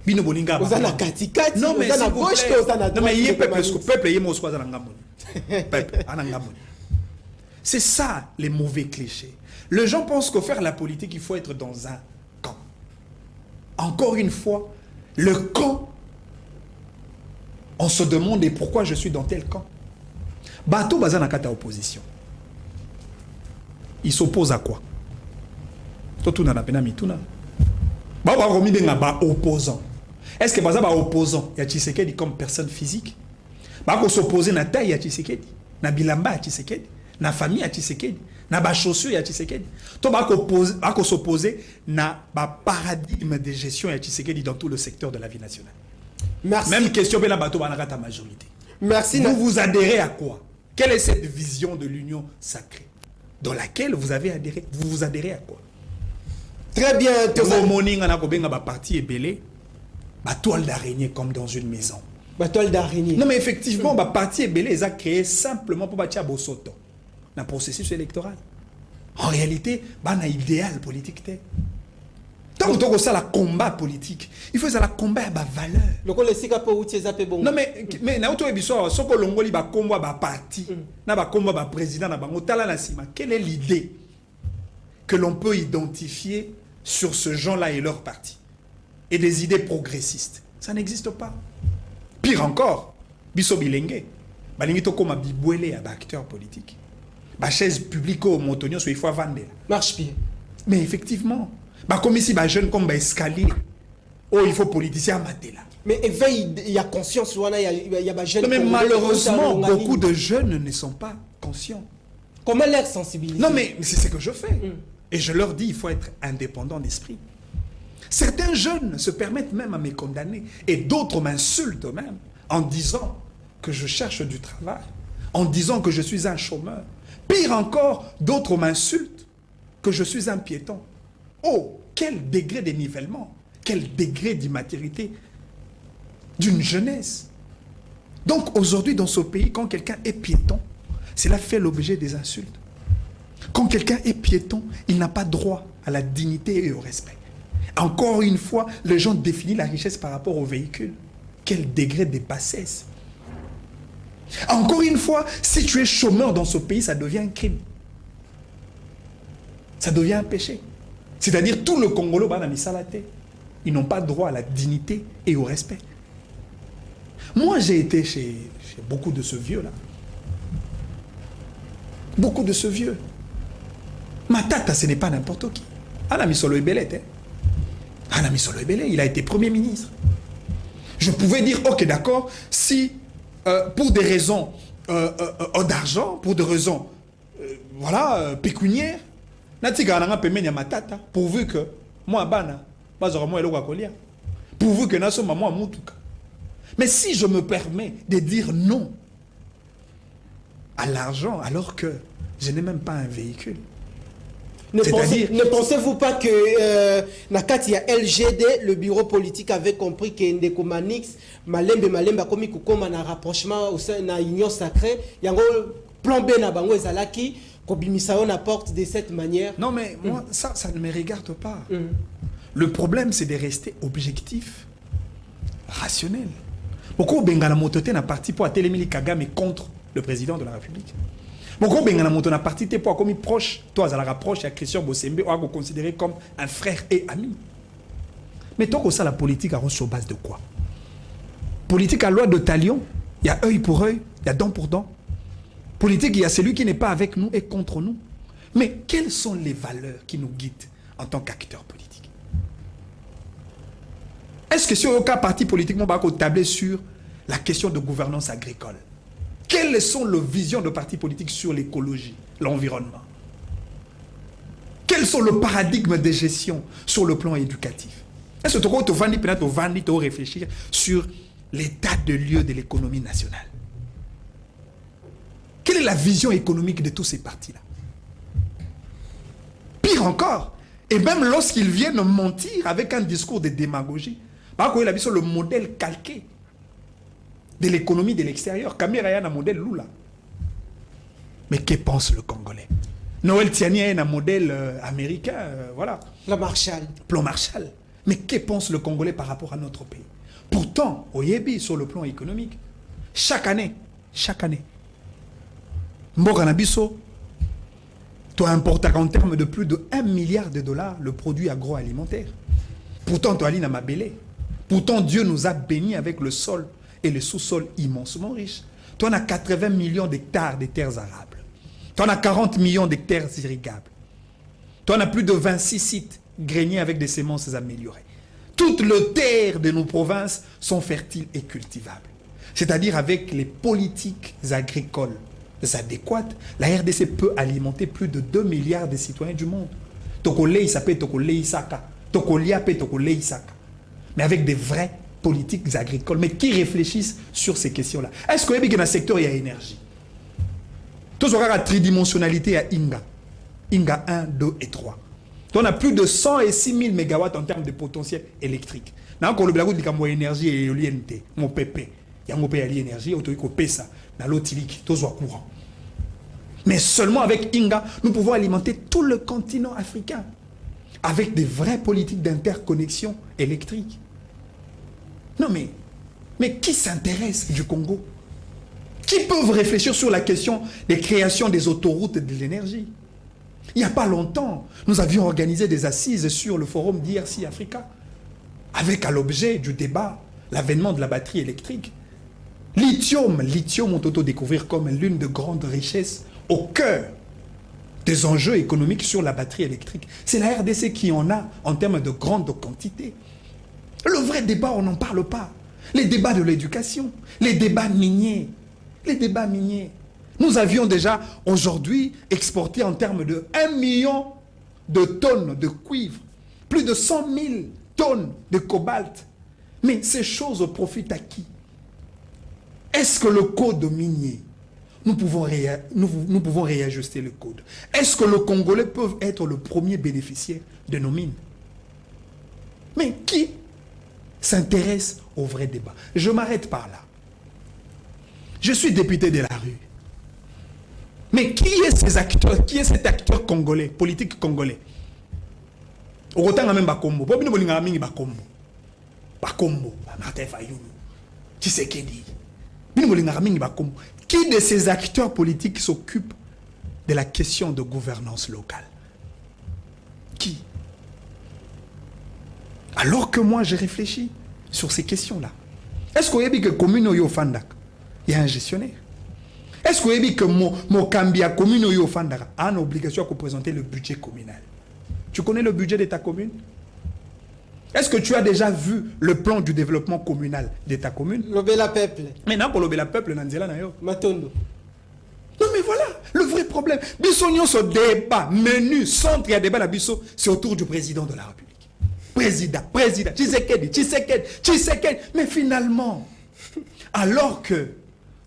C: Bino bolinga ba.
A: Ozana katikati,
C: non mais
A: ozana gauche to ozana droite.
C: Non mais yé peuple yé mo za na ngambo nini? Peuple ana ngambo nini? C'est ça les mauvais clichés. Les gens pensent que faire la politique, il faut être dans un camp. Encore une fois, le camp, on se demande pourquoi je suis dans tel camp. Bato bazana kata opposition. Il s'oppose à quoi? Totuna na pena mituna. Ba romi denga ba opposant. Est-ce que baza ba opposant ya Tshisekedi comme personne physique? Ba ko s'opposer na taille ya Tshisekedi, na bilamba ya Tshisekedi, na famille ya Tshisekedi, na ba chaussures ya Tshisekedi. To ba ko s'opposer na ba paradigme de gestion ya Tshisekedi dans tout le secteur de la vie nationale.
A: Merci.
C: Même question bela bato banakata majorité.
A: Merci.
C: Vous adhérez à quoi? Quelle est cette vision de l'union sacrée dans laquelle vous avez adhéré? Vous vous adhérez à quoi?
A: Très bien.
C: Parti est belé, toile d'araignée comme dans une maison.
A: Toile d'araignée.
C: Non mais effectivement, parti est belé, ils ont créé simplement pour bâtir Bosoto dans le processus électoral. En réalité, un idéal politique. Tant que ça la combat politique, il faut ça la combat à valeur. Non mais na auto ebiso soko longoli ba combat ba parti, na ba combat ba président na bango tala na sima. Quelle est l'idée que l'on peut identifier sur ce genre-là et leur parti. Et des idées progressistes. Ça n'existe pas. Pire encore, biso bilenge, balingi to comme bibouélé à acteur politique. Ba chaise publique au montonio so il faut vendre.
A: Marche pied.
C: Mais effectivement, bah comme ici ba jeune comme ba escalier. Oh, il faut politicien mater là.
A: Mais éveil, il y a conscience, il y a des jeunes.
C: Non, mais malheureusement, beaucoup de jeunes ne sont pas conscients.
A: Comment l'air sensibiliser?
C: Non, mais c'est ce que je fais. Et je leur dis, il faut être indépendant d'esprit. Certains jeunes se permettent même à me condamner. Et d'autres m'insultent même en disant que je cherche du travail. En disant que je suis un chômeur. Pire encore, d'autres m'insultent que je suis un piéton. Oh, quel degré de nivellement. Quel degré d'immaturité d'une jeunesse. Donc aujourd'hui dans ce pays, quand quelqu'un est piéton, cela fait l'objet des insultes. Quand quelqu'un est piéton, il n'a pas droit à la dignité et au respect. Encore une fois, les gens définissent la richesse par rapport au véhicule. Quel degré de bassesse. Encore une fois, si tu es chômeur dans ce pays, ça devient un crime. Ça devient un péché. C'est-à-dire tout le Congolo, ils n'ont pas droit à la dignité et au respect. Moi, j'ai été chez beaucoup de ce vieux-là. Beaucoup de ce vieux. Matata, ce n'est pas n'importe qui. Anami Solo Ebele, Anami Solo Ebele, il a été Premier ministre. Je pouvais dire, ok, d'accord, si pour des raisons d'argent, pour des raisons pécuniaires, Matata, pourvu que moi, pourvu que naso maman mutuka. Mais si je me permets de dire non à l'argent alors que je n'ai même pas un véhicule.
A: Ne pensez-vous pas que Nakati a LGD, le bureau politique avait compris que Ndeko Manix, Malembe komi kukoma na rapprochement au sein na union sacrée, yango plan B na bango ezalaki ko bimisayo na porte de cette manière.
C: Non mais moi ça ne me regarde pas. Le problème c'est de rester objectif, rationnel. Pourquoi Bengana Motote n'a parti pour Télémili Kagame contre le président de la République? Pourquoi Bengana Motote n'a parti pour comme proche, toi à la rapproche à Christian Bossembe, on considéré comme un frère et ami. Mais toi ça la politique a sur base de quoi? Politique à loi de talion, il y a œil pour œil, il y a dent pour dent. Politique, il y a celui qui n'est pas avec nous et contre nous. Mais quelles sont les valeurs qui nous guident en tant qu'acteurs politiques? Est-ce que si aucun parti politique n'a pas tablé sur la question de gouvernance agricole? Quelles sont les visions de partis politiques sur l'écologie, l'environnement? Quels sont le paradigme de gestion sur le plan éducatif? Est-ce que tu vas réfléchir sur l'état de lieu de l'économie nationale? Quelle est la vision économique de tous ces partis-là? Pire encore, et même lorsqu'ils viennent mentir avec un discours de démagogie, il a vu sur le modèle calqué de l'économie de l'extérieur. Kamira a un modèle Lula. Mais que pense le Congolais? Noël Tiani a un modèle américain, voilà.
A: Plan Marshall.
C: Plan Marshall. Mais que pense le Congolais par rapport à notre pays? Pourtant, au Yébi, sur le plan économique, chaque année, Mbokanabiso, tu importes en termes de plus de 1 milliard de dollars le produit agroalimentaire. Pourtant, tu as l'île Mabélé. Pourtant, Dieu nous a bénis avec le sol et le sous-sol immensement riche. Tu en as 80 millions d'hectares de terres arables. Tu en as 40 millions d'hectares irrigables. Tu en as plus de 26 sites greniers avec des semences améliorées. Toutes les terres de nos provinces sont fertiles et cultivables. C'est-à-dire avec les politiques agricoles adéquates, la RDC peut alimenter plus de 2 milliards de citoyens du monde. Tokolei s'appelle Tokolei Saka. Tokolia pe Tokolei Saka. Mais avec des vraies politiques agricoles, mais qui réfléchissent sur ces questions-là. Est-ce qu'il y a un secteur, il y a énergie? Tout ce la tridimensionnalité à Inga 1, 2 et 3. Donc on a plus de 106 000 mégawatts en termes de potentiel électrique. Dans le blague de l'énergie et l'éolienne, mon PP, il y a mon pays à l'énergie, il y a ça, dans l'autique, tout soit courant. Mais seulement avec Inga, nous pouvons alimenter tout le continent africain avec des vraies politiques d'interconnexion électrique. Non mais qui s'intéresse du Congo? Qui peuvent réfléchir sur la question des créations des autoroutes de l'énergie? Il n'y a pas longtemps, nous avions organisé des assises sur le forum d'IRC Africa, avec à l'objet du débat l'avènement de la batterie électrique. Lithium ont auto-découvert comme l'une des grandes richesses au cœur des enjeux économiques sur la batterie électrique. C'est la RDC qui en a en termes de grande quantité. Le vrai débat, on n'en parle pas. Les débats de l'éducation, les débats miniers, Nous avions déjà aujourd'hui exporté en termes de 1 million de tonnes de cuivre, plus de 100 000 tonnes de cobalt. Mais ces choses profitent à qui? Est-ce que le code minier, nous pouvons réajuster le code? Est-ce que le Congolais peut être le premier bénéficiaire de nos mines? Mais qui s'intéresse au vrai débat? Je m'arrête par là. Je suis député de la rue. Mais qui est ces acteurs? Qui est cet acteur congolais, politique congolais? Autant même Bakombo. Bakombo, Martin Fayulu, Tshisekedi. Qui de ces acteurs politiques s'occupe de la question de gouvernance locale? Qui? Alors que moi, j'ai réfléchi sur ces questions-là. Est-ce qu'on dit que la commune au Fandak, il y a un gestionnaire? Est-ce qu'on dit que mon Cambia commune au Fandak a une obligation de présenter le budget communal? Tu connais le budget de ta commune? Est-ce que tu as déjà vu le plan du développement communal de ta commune?
A: Lobela peuple.
C: Maintenant, pour lobela peuple, Nanzela Nayo.
A: Matondo.
C: Non mais voilà, le vrai problème. Bissonio ce débat, menu, centre, il y a débat à Bisso, c'est autour du président de la République. Président, Tshisekedi. Mais finalement, alors que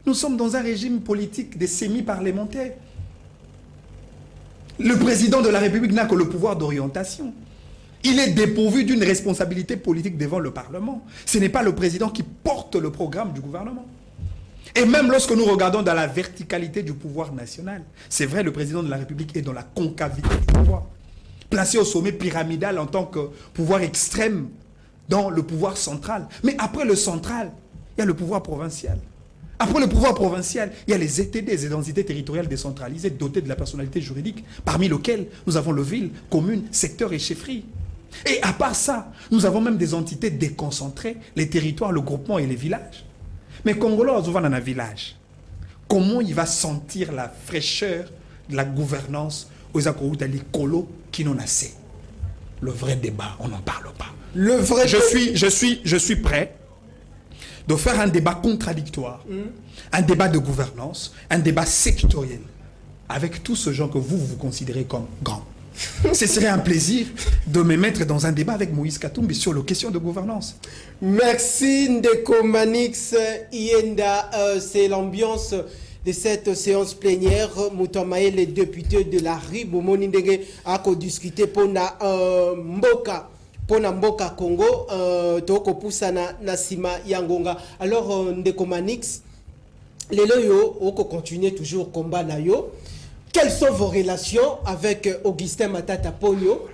C: nous sommes dans un régime politique des semi-parlementaires, le président de la République n'a que le pouvoir d'orientation. Il est dépourvu d'une responsabilité politique devant le Parlement. Ce n'est pas le président qui porte le programme du gouvernement. Et même lorsque nous regardons dans la verticalité du pouvoir national, c'est vrai, le président de la République est dans la concavité du pouvoir, placé au sommet pyramidal en tant que pouvoir extrême dans le pouvoir central. Mais après le central, il y a le pouvoir provincial. Après le pouvoir provincial, il y a les ETD, les identités territoriales décentralisées, dotées de la personnalité juridique, parmi lesquelles nous avons le ville, commune, secteur et chefferie. Et à part ça, nous avons même des entités déconcentrées, les territoires, le groupement et les villages. Mais Congolais, on va dans un village. Comment il va sentir la fraîcheur de la gouvernance aux accords de l'écolo qui n'en a assez? Le vrai débat, on n'en parle pas. Je suis prêt de faire un débat contradictoire, un débat de gouvernance, un débat sectoriel, avec tous ces gens que vous considérez comme grands. Ce serait un plaisir de me mettre dans un débat avec Moïse Katumbi sur les questions de gouvernance.
A: Merci Ndeko Manix Ienda. C'est l'ambiance de cette séance plénière. Moutamae, les députés de la RIB, Momonindege a discuté pour Mboka. Pona Mboka Congo, toko pusana nasima yangonga. Alors Ndeko Manix, les loyo, oko continuer toujours combat na yo. Quelles sont vos relations avec Augustin Matata Ponyo?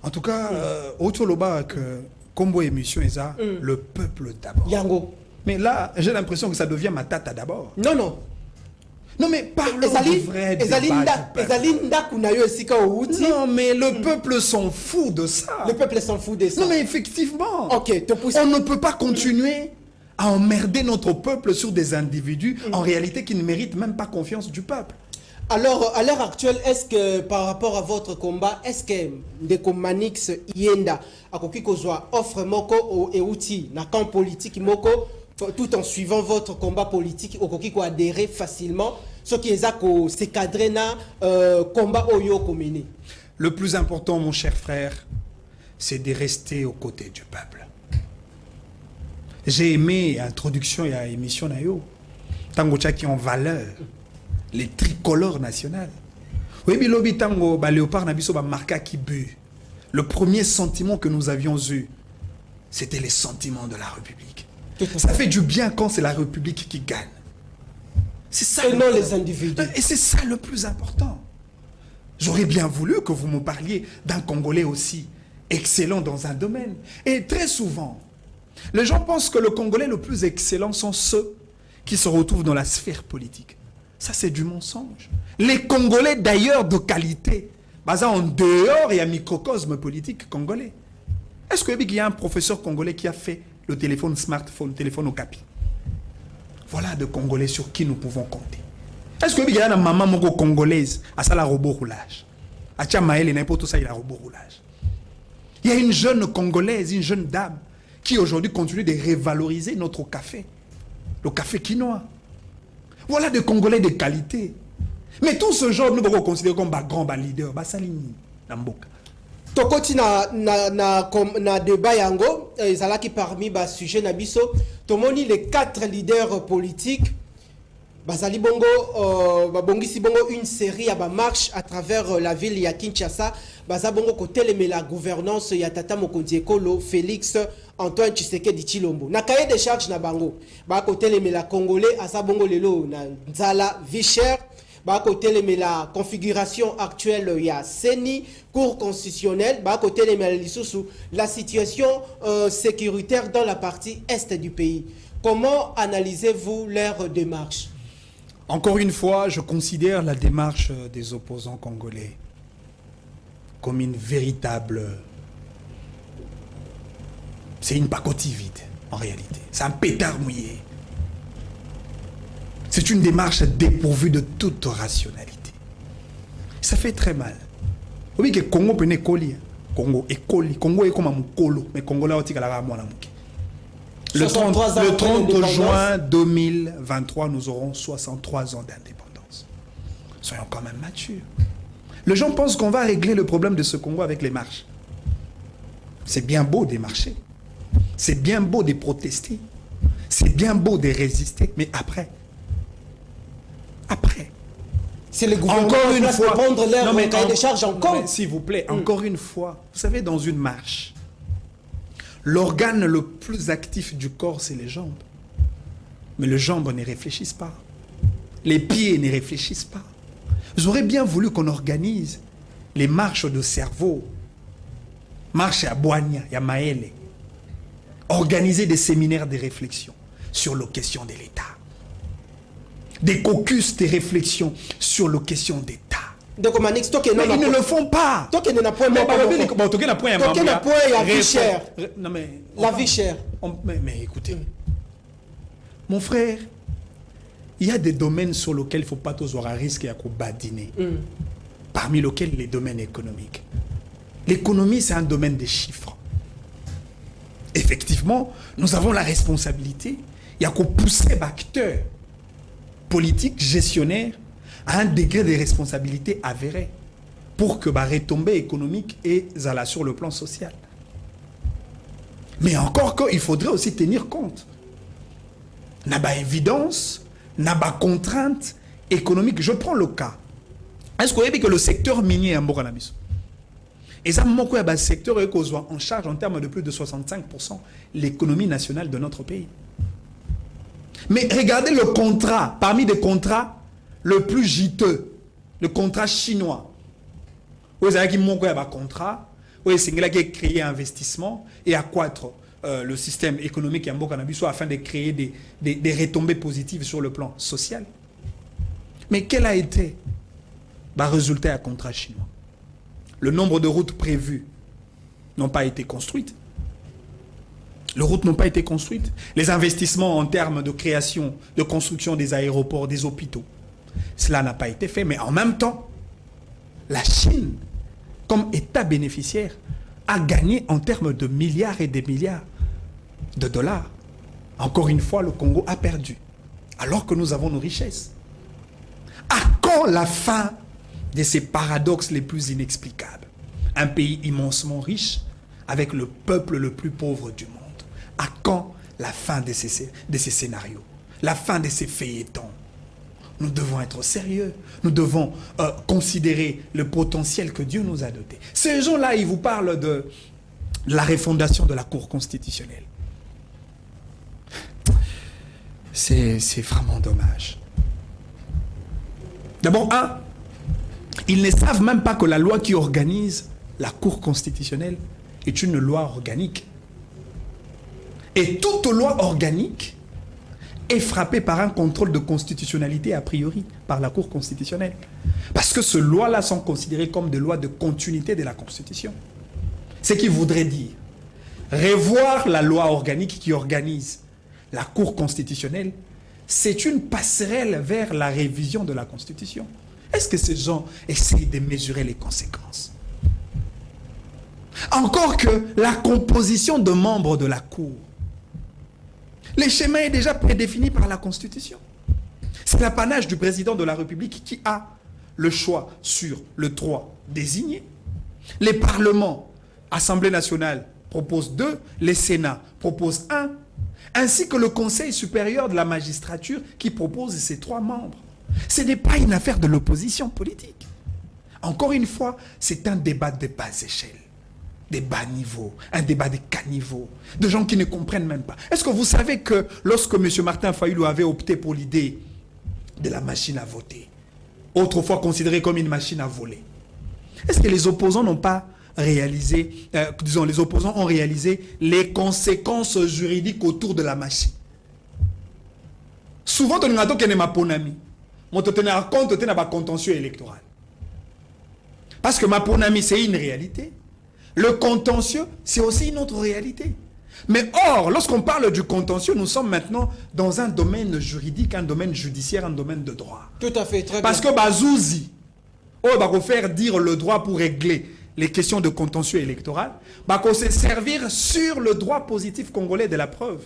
C: En tout cas, Otoloba que combo émission est ça, le peuple d'abord.
A: Yango.
C: Mais là, j'ai l'impression que ça devient Matata d'abord.
A: Non, mais
C: parlons du vrai débat du peuple. Non, mais le peuple s'en fout de ça.
A: Le peuple s'en fout de ça.
C: Non, mais effectivement.
A: Ok,
C: on ne peut pas continuer à emmerder notre peuple sur des individus, en réalité, qui ne méritent même pas confiance du peuple.
A: Alors, à l'heure actuelle, est-ce que par rapport à votre combat, est-ce que Ndeko Manix Ienda a offre moko et outils na camp politique moko tout en suivant votre combat politique au qui adhérer facilement ce qui est se cadrer na combat oyo komene?
C: Le plus important, mon cher frère, c'est de rester aux côtés du peuple. J'ai aimé l'introduction et l'émission nayo tango qui en valeur les tricolores nationales. Oui, mais l'obi tango ba léopard na biso ba marka qui bu. Le premier sentiment que nous avions eu, c'était les sentiments de la République. Ça fait du bien quand c'est la République qui gagne. C'est ça.
A: Et non les individus.
C: Et c'est ça le plus important. J'aurais bien voulu que vous me parliez d'un Congolais aussi excellent dans un domaine. Et très souvent, les gens pensent que le Congolais le plus excellent sont ceux qui se retrouvent dans la sphère politique. Ça, c'est du mensonge. Les Congolais, d'ailleurs, de qualité, basés en dehors et un microcosme politique congolais. Est-ce qu'il y a un professeur congolais qui a fait le téléphone smartphone, téléphone au capi? Voilà de Congolais sur qui nous pouvons compter. Est-ce qu'il y a une maman congolaise à ça la robot roulage? À Tchamaël et n'importe ça, il a robot roulage. Il y a une jeune Congolaise, une jeune dame, qui aujourd'hui continue de révaloriser notre café. Le café quinoa. Voilà des Congolais de qualité. Mais tout ce genre, nous pouvons considérer comme un grand leader. Salini, Namboka.
A: Tokoti na débat yango, ezalaki parmi ba sujet na biso, tomoni les 4 leaders politiques, bazali bongo, babongisi bongo une série à ba marche à travers la ville ya Kinshasa, baza bongo koteleme la gouvernance ya Tata Mokonzi Ekolo Félix Antoine Tshisekedi Tshilombo. Na cahier de charge na bango, ba koteleme la Congolais asa bongo lelo na nzala vie chère. Bah côté la configuration actuelle il y a CENI, Cour constitutionnelle, bah côté la situation sécuritaire dans la partie est du pays. Comment analysez-vous leur démarche?
C: Encore une fois, je considère la démarche des opposants congolais comme une véritable... C'est une pacotille vide, en réalité. C'est un pétard mouillé. C'est une démarche dépourvue de toute rationalité. Ça fait très mal. Vous voyez que Congo peut écoli. Congo est comme un colo, mais Congo là aussi le 30 juin 2023, nous aurons 63 ans d'indépendance. Soyons quand même matures. Les gens pensent qu'on va régler le problème de ce Congo avec les marches. C'est bien beau de marcher. C'est bien beau de protester. C'est bien beau de résister. Mais après,
A: c'est le gouvernement
C: encore une fois,
A: prendre leur cahier de charge en compte.
C: S'il vous plaît, encore une fois, vous savez, dans une marche, l'organe le plus actif du corps, c'est les jambes. Mais les jambes ne réfléchissent pas. Les pieds ne réfléchissent pas. J'aurais bien voulu qu'on organise les marches de cerveau. Marche à Boigna, à Maële. Organiser des séminaires de réflexion sur les questions de l'État. Des caucus de réflexion sur les questions d'État. Mais ils ne le font pas.
A: La vie chère.
C: Mais écoutez, mon frère, il y a des domaines sur lesquels il ne faut pas tous avoir un risque à badiner. Parmi lesquels les domaines économiques. L'économie, c'est un domaine des chiffres. Effectivement, nous avons la responsabilité. Il y a qu'à pousser les acteurs politiques, gestionnaires, à un degré de responsabilité avéré pour que la retombée économique et là sur le plan social. Mais encore qu'il faudrait aussi tenir compte. N'a pas évidence, n'a pas contrainte économique. Je prends le cas. Est-ce que vous savez que le secteur minier est un bon cannabis? Et ça, le secteur est en charge en termes de plus de 65% l'économie nationale de notre pays. Mais regardez le contrat, parmi les contrats le plus juteux, le contrat chinois. Vous avez un contrat, vous avez créé un investissement et accroître le système économique en cannabis afin de créer des retombées positives sur le plan social. Mais quel a été le résultat à contrat chinois? Le nombre de routes prévues n'ont pas été construites. Les routes n'ont pas été construites. Les investissements en termes de création, de construction des aéroports, des hôpitaux, cela n'a pas été fait. Mais en même temps, la Chine, comme État bénéficiaire, a gagné en termes de milliards et des milliards de dollars. Encore une fois, le Congo a perdu, alors que nous avons nos richesses. À quand la fin de ces paradoxes les plus inexplicables? Un pays immensement riche avec le peuple le plus pauvre du monde. À quand la fin de ces scénarios? La fin de ces feuilletons? Nous devons être sérieux. Nous devons considérer le potentiel que Dieu nous a doté. Ces gens-là, ils vous parlent de la refondation de la Cour constitutionnelle. C'est vraiment dommage. D'abord, ils ne savent même pas que la loi qui organise la Cour constitutionnelle est une loi organique. Et toute loi organique est frappé par un contrôle de constitutionnalité a priori par la Cour constitutionnelle. Parce que ces lois-là sont considérées comme des lois de continuité de la Constitution. Ce qui voudrait dire revoir la loi organique qui organise la Cour constitutionnelle, c'est une passerelle vers la révision de la Constitution. Est-ce que ces gens essayent de mesurer les conséquences? Encore que la composition de membres de la Cour, le schéma est déjà prédéfini par la Constitution. C'est l'apanage du président de la République qui a le choix sur le 3 désigné. Les parlements, Assemblée nationale propose 2, les Sénats proposent 1, ainsi que le Conseil supérieur de la magistrature qui propose ses 3 membres. Ce n'est pas une affaire de l'opposition politique. Encore une fois, c'est un débat de bas échelle, des bas niveaux, un débat de caniveaux, de gens qui ne comprennent même pas. Est-ce que vous savez que lorsque M. Martin Fayulu avait opté pour l'idée de la machine à voter, autrefois considérée comme une machine à voler, est-ce que les opposants n'ont pas réalisé, les opposants ont réalisé les conséquences juridiques autour de la machine? Souvent, on a dit que ma ponami, on a compte de la contentieux électoral. Parce que ma ponami, c'est une réalité. Le contentieux, c'est aussi une autre réalité. Mais or, lorsqu'on parle du contentieux, nous sommes maintenant dans un domaine juridique, un domaine judiciaire, un domaine de droit.
A: Tout à fait, très
C: Parce
A: bien.
C: que Bazouzi, on va faire dire le droit pour régler les questions de contentieux électoral, qu'on se servir sur le droit positif congolais de la preuve.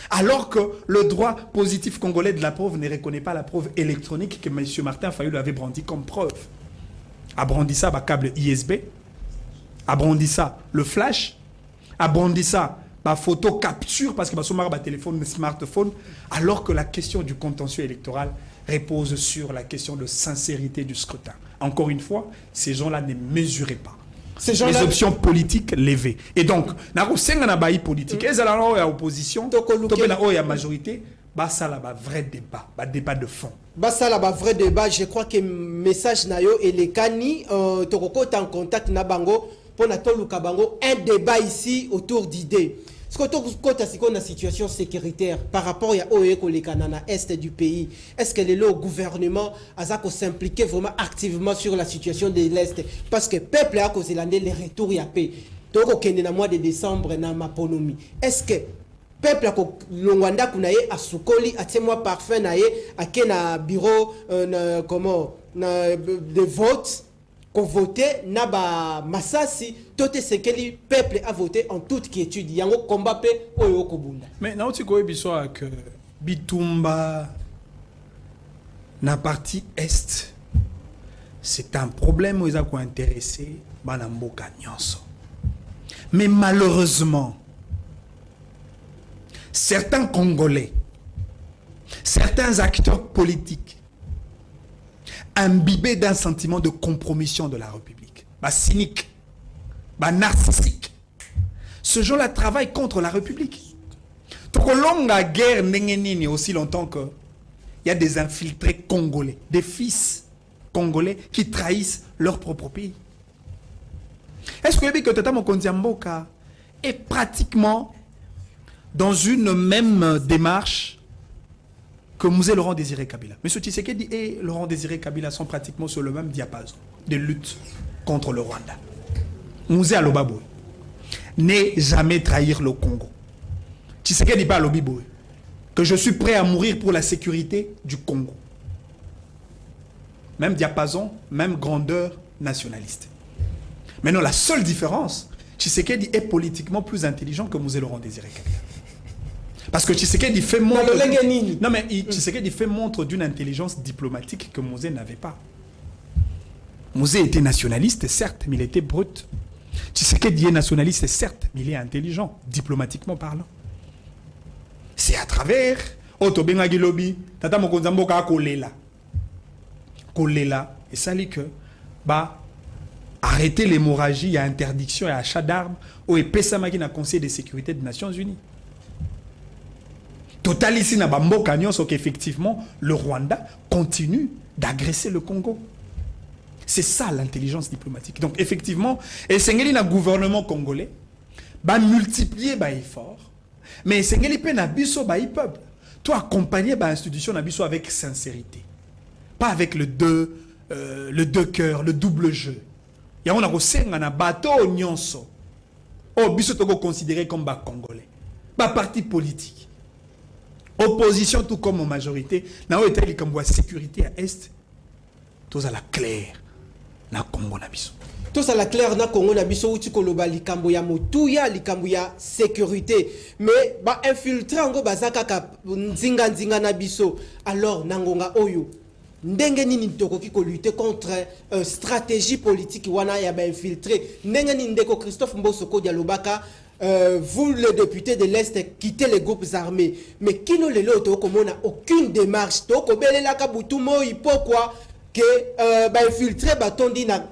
C: Alors que le droit positif congolais de la preuve ne reconnaît pas la preuve électronique que M. Martin Fayulu avait brandi comme preuve. A brandi ça, câble ISB, a brandi ça, le flash, a brandi ça, photo capture, parce que téléphone, smartphone, alors que la question du contentieux électoral repose sur la question de sincérité du scrutin. Encore une fois, ces gens-là ne mesuraient pas les options politiques levées. Et donc, na politique, et la opposition, la majorité, ça là vrai débat, débat de fond.
A: Ça là vrai débat, je crois que message nayo et les cani tokoko en contact na bango pour na toluka bango un débat ici autour d'idées. Ce que tu as situation sécuritaire par rapport à les Canana est du pays, est-ce que le gouvernement a s'impliquer vraiment activement sur la situation de l'Est? Parce que le peuple a causé l'année les retours à paix. Donc, au mois de décembre, dans ma ponomie. Est-ce que le peuple a Rwanda a Soukoli, a mois parfait, a bureau de vote? Voter naba masasi tote sekeli peuple a voté en toute quiétude yango combat pe oyo kobunda.
C: Mais na oti ko biso que Bitumba na partie est c'est un problème où ils ont intéressé bana mboka nyonso. Mais malheureusement certains Congolais, certains acteurs politiques imbibé d'un sentiment de compromission de la République, cynique, narcissique. Ce gens-là travaillent contre la République. Donc, la guerre n'est aussi longtemps qu'il y a des infiltrés congolais, des fils congolais qui trahissent leur propre pays. Est-ce que vous avez que Tata Mokonzi Mboka est pratiquement dans une même démarche que Mouzé Laurent Désiré Kabila? M. Tshisekedi et Laurent Désiré Kabila sont pratiquement sur le même diapason de lutte contre le Rwanda. Mouzé Alobabou n'est jamais trahir le Congo. Tshisekedi pas Alobibou que je suis prêt à mourir pour la sécurité du Congo. Même diapason, même grandeur nationaliste. Maintenant, la seule différence, Tshisekedi est politiquement plus intelligent que Mouzé Laurent Désiré Kabila. Parce que Tshisekedi fait montre... Non mais Tshisekedi fait montre d'une intelligence diplomatique que Mouzé n'avait pas. Mouzé était nationaliste, certes, mais il était brut. Tshisekedi est nationaliste, certes, mais il est intelligent, diplomatiquement parlant. C'est à travers... Otobenga Gilobi, Tata Mokonzi Mboka Kolela. Kolela, et ça dit que... arrêter l'hémorragie, il y a interdiction et achat d'armes, au Pesamagi na Conseil de sécurité des Nations Unies. Total ici na Bamboka nyonso qu'effectivement le Rwanda continue d'agresser le Congo. C'est ça l'intelligence diplomatique. Donc effectivement, et Sengeli na gouvernement congolais multiplier les efforts, mais Sengeli pe na biso peuple. toi accompagner l'institution Nabiso avec sincérité. Pas avec le deux cœurs, le double jeu. Il y a un bateau nyonso. Oh, biso toko considéré comme Congolais. Parti politique. Opposition tout comme en majorité. Na o etali comme sécurité à est. Tous à la claire. Na Congo Nabiso.
A: Tous à la claire na Congo Nabiso uti koloba likambo ya motuya likambo ya sécurité. Mais infiltré ngo bazaka ka nzinga Nabiso. Alors nangonga oyo. Ndenge nini tokoki ko lutter contre stratégie politique wana ya infiltré. Ndenge nini ndeko Christophe Mbosoko dialobaka vous, les députés de l'Est, quittez les groupes armés. Mais qui nous les loto, comme on n'a aucune démarche, pourquoi que infiltré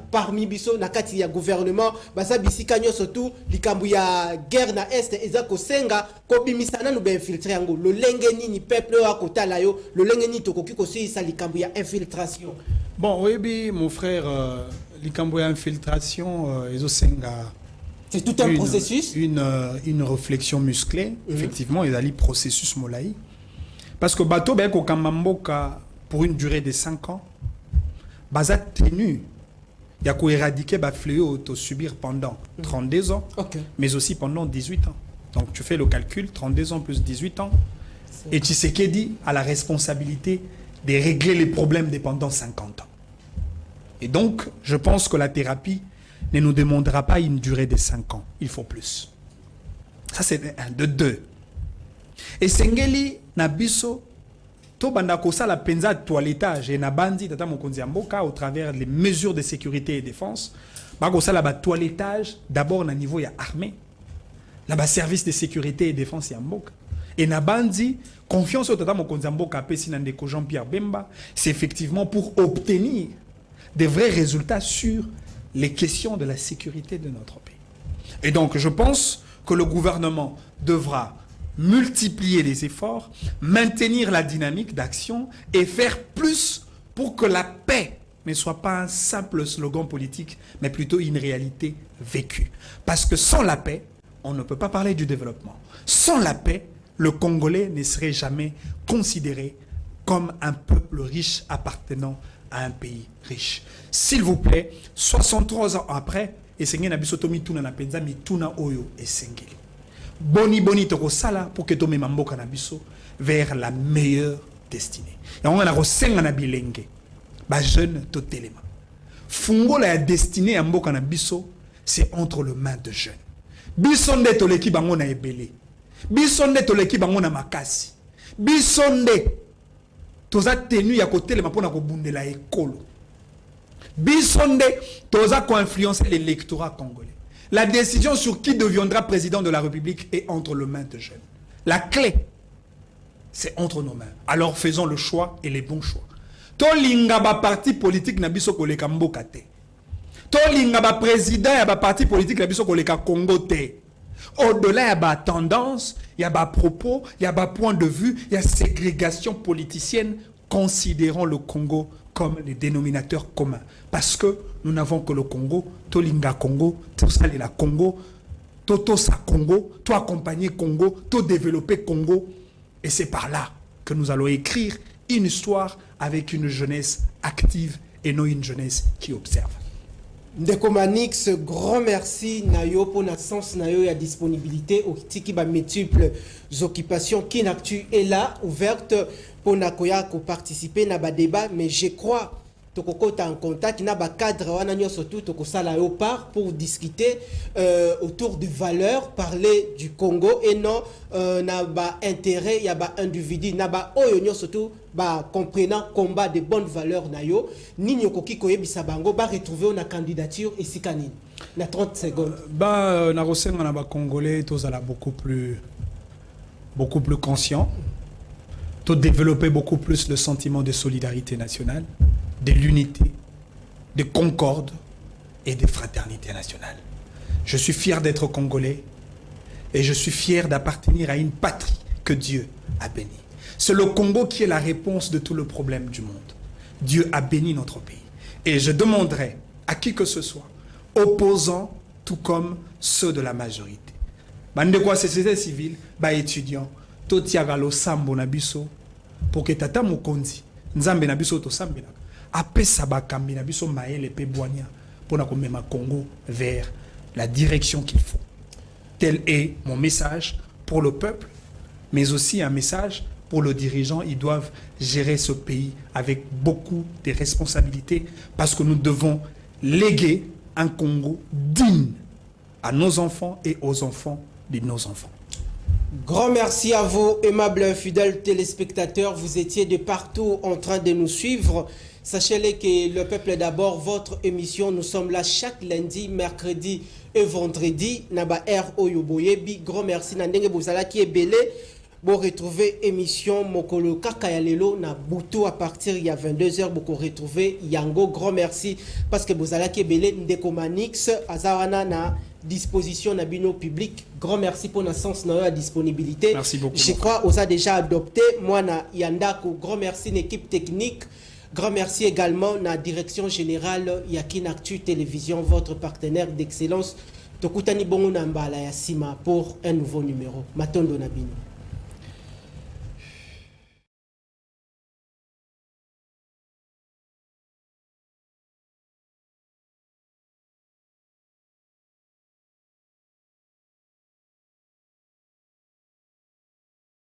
A: parmi biso na kati ya gouvernement basa bisikanyo surtout likambu ya guerre na est ezako senga ko bimisana no infiltré yango le lenge nini peuple wa kotala yo le lenge nini tokoki ko sisa likambu ya infiltration.
B: Bon oui mon frère likambu ya infiltration ezosenga.
A: C'est tout un processus.
B: Une réflexion musclée, effectivement, il y a le processus Molaï. Parce que bateau ben Kamamboka pour une durée de 5 ans, bazat tenu, il y a qu'à éradiquer ba fléau to subir pendant 32 ans, mais aussi pendant 18 ans. Donc tu fais le calcul, 32 ans plus 18 ans, et Tshisekedi a la responsabilité de régler les problèmes pendant 50 ans. Et donc, je pense que la thérapie ne nous demandera pas une durée de 5 ans. Il faut plus. Ça, c'est un de 2. Et Sengeli, Nabiso, to bandako sa la penza toilettage et nabandi tata mokonzi mboka au travers les mesures de sécurité et défense. Bako sa la toilettage d'abord na niveau ya armée. Là-bas service de sécurité et défense ya mboka. Et nabandi confiance au tata mokonzi mboka pesi na ndeko Jean-Pierre Bemba, c'est effectivement pour obtenir des vrais résultats sur les questions de la sécurité de notre pays. Et donc, je pense que le gouvernement devra multiplier les efforts, maintenir la dynamique d'action et faire plus pour que la paix ne soit pas un simple slogan politique, mais plutôt une réalité vécue. Parce que sans la paix, on ne peut pas parler du développement. Sans la paix, le Congolais ne serait jamais considéré comme un peuple riche appartenant à un pays riche. S'il vous plaît, 63 ans après, et Sengeli na biso tomi tuna na penza mi tuna oyo et Sengeli. Boni toko sala pour que tomi mamboka na biso vers la meilleure destinée. Et on a rosenga na bilenge. Ba jeune to telema. Fungo la destinée mboka na biso, c'est entre les mains de jeunes. Bisonde to leki bango na ebele. Bisonde to leki bango na makasi. Bisonde toza tenu ya côté le mapona ko bundela ekolo. Bisonde toza ko influencer l'électorat congolais. La décision sur qui deviendra président de la République est entre les mains de jeunes. La clé, c'est entre nos mains. Alors faisons le choix et les bons choix. To linga ba parti politique na biso koleka mboka te. To linga ba président ya ba parti politique na biso koleka Congo te. Au-delà, il y a des tendances, il y a des propos, il y a des points de vue, il y a ségrégation politicienne, considérant le Congo comme les dénominateurs communs. Parce que nous n'avons que le Congo, Tolinga Congo, Tosalila Congo, Totosa Congo, to accompagner Congo, to développer Congo. Et c'est par là que nous allons écrire une histoire avec une jeunesse active et non une jeunesse qui observe.
A: Ndeko Manix, grand merci Nayo pour notre sens Nayo et la disponibilité au tiki ba multiples occupations qui n'actu est là ouverte pour Nakoya ko participer na ba débat mais je crois toko en contact na ba cadre wana nyo surtout toko sala yo part pour discuter autour de valeurs, parler du Congo et non na ba intérêt ya ba individu na ba oyo nyo surtout ba comprenant combat de bonnes valeurs na yo nini okoki koyebisa bango ba retrouver na candidature et sikanini na 30 secondes
B: na rosenga na ba congolais tozala beaucoup plus conscient, to développer beaucoup plus le sentiment de solidarité nationale, de l'unité, de concorde et de fraternité nationale. Je suis fier d'être congolais et je suis fier d'appartenir à une patrie que Dieu a bénie. C'est le Congo qui est la réponse de tout le problème du monde. Dieu a béni notre pays. Et je demanderai à qui que ce soit, opposants tout comme ceux de la majorité, bande de quoi société civile, étudiants,
C: totiaka losambo na biso pour que tata mokonzi nzambe na biso tosambela apesa bakambi na biso maele pe bwania pour na komema Congo vers la direction qu'il faut. Tel est mon message pour le peuple, mais aussi un message pour le dirigeant. Ils doivent gérer ce pays avec beaucoup de responsabilités parce que nous devons léguer un Congo digne à nos enfants et aux enfants de nos enfants.
A: Grand merci à vous, aimables fidèles téléspectateurs. Vous étiez de partout en train de nous suivre. Sachez-le que le peuple est d'abord, votre émission. Nous sommes là chaque lundi, mercredi et vendredi. Naba R Oyoboyebi. Grand merci. Nandenge Bozala qui est belé. Bon, retrouver émission Mokolo Kakayalelo na Boutou à partir il y a 22h. Beaucoup retrouver Yango. Grand merci parce que Bozala qui est belé. Ndeko Manix Azawana na disposition na bino public. Grand merci pour notre sens na disponibilité.
C: Merci beaucoup.
A: Je crois aux a déjà adopté. Moi na Yandako. Grand merci l'équipe technique. Grand merci également à la direction générale Yakin Actu Télévision, votre partenaire d'excellence. Tokutani Bongo Nambala Yassima pour un nouveau numéro. Matondo Nabino.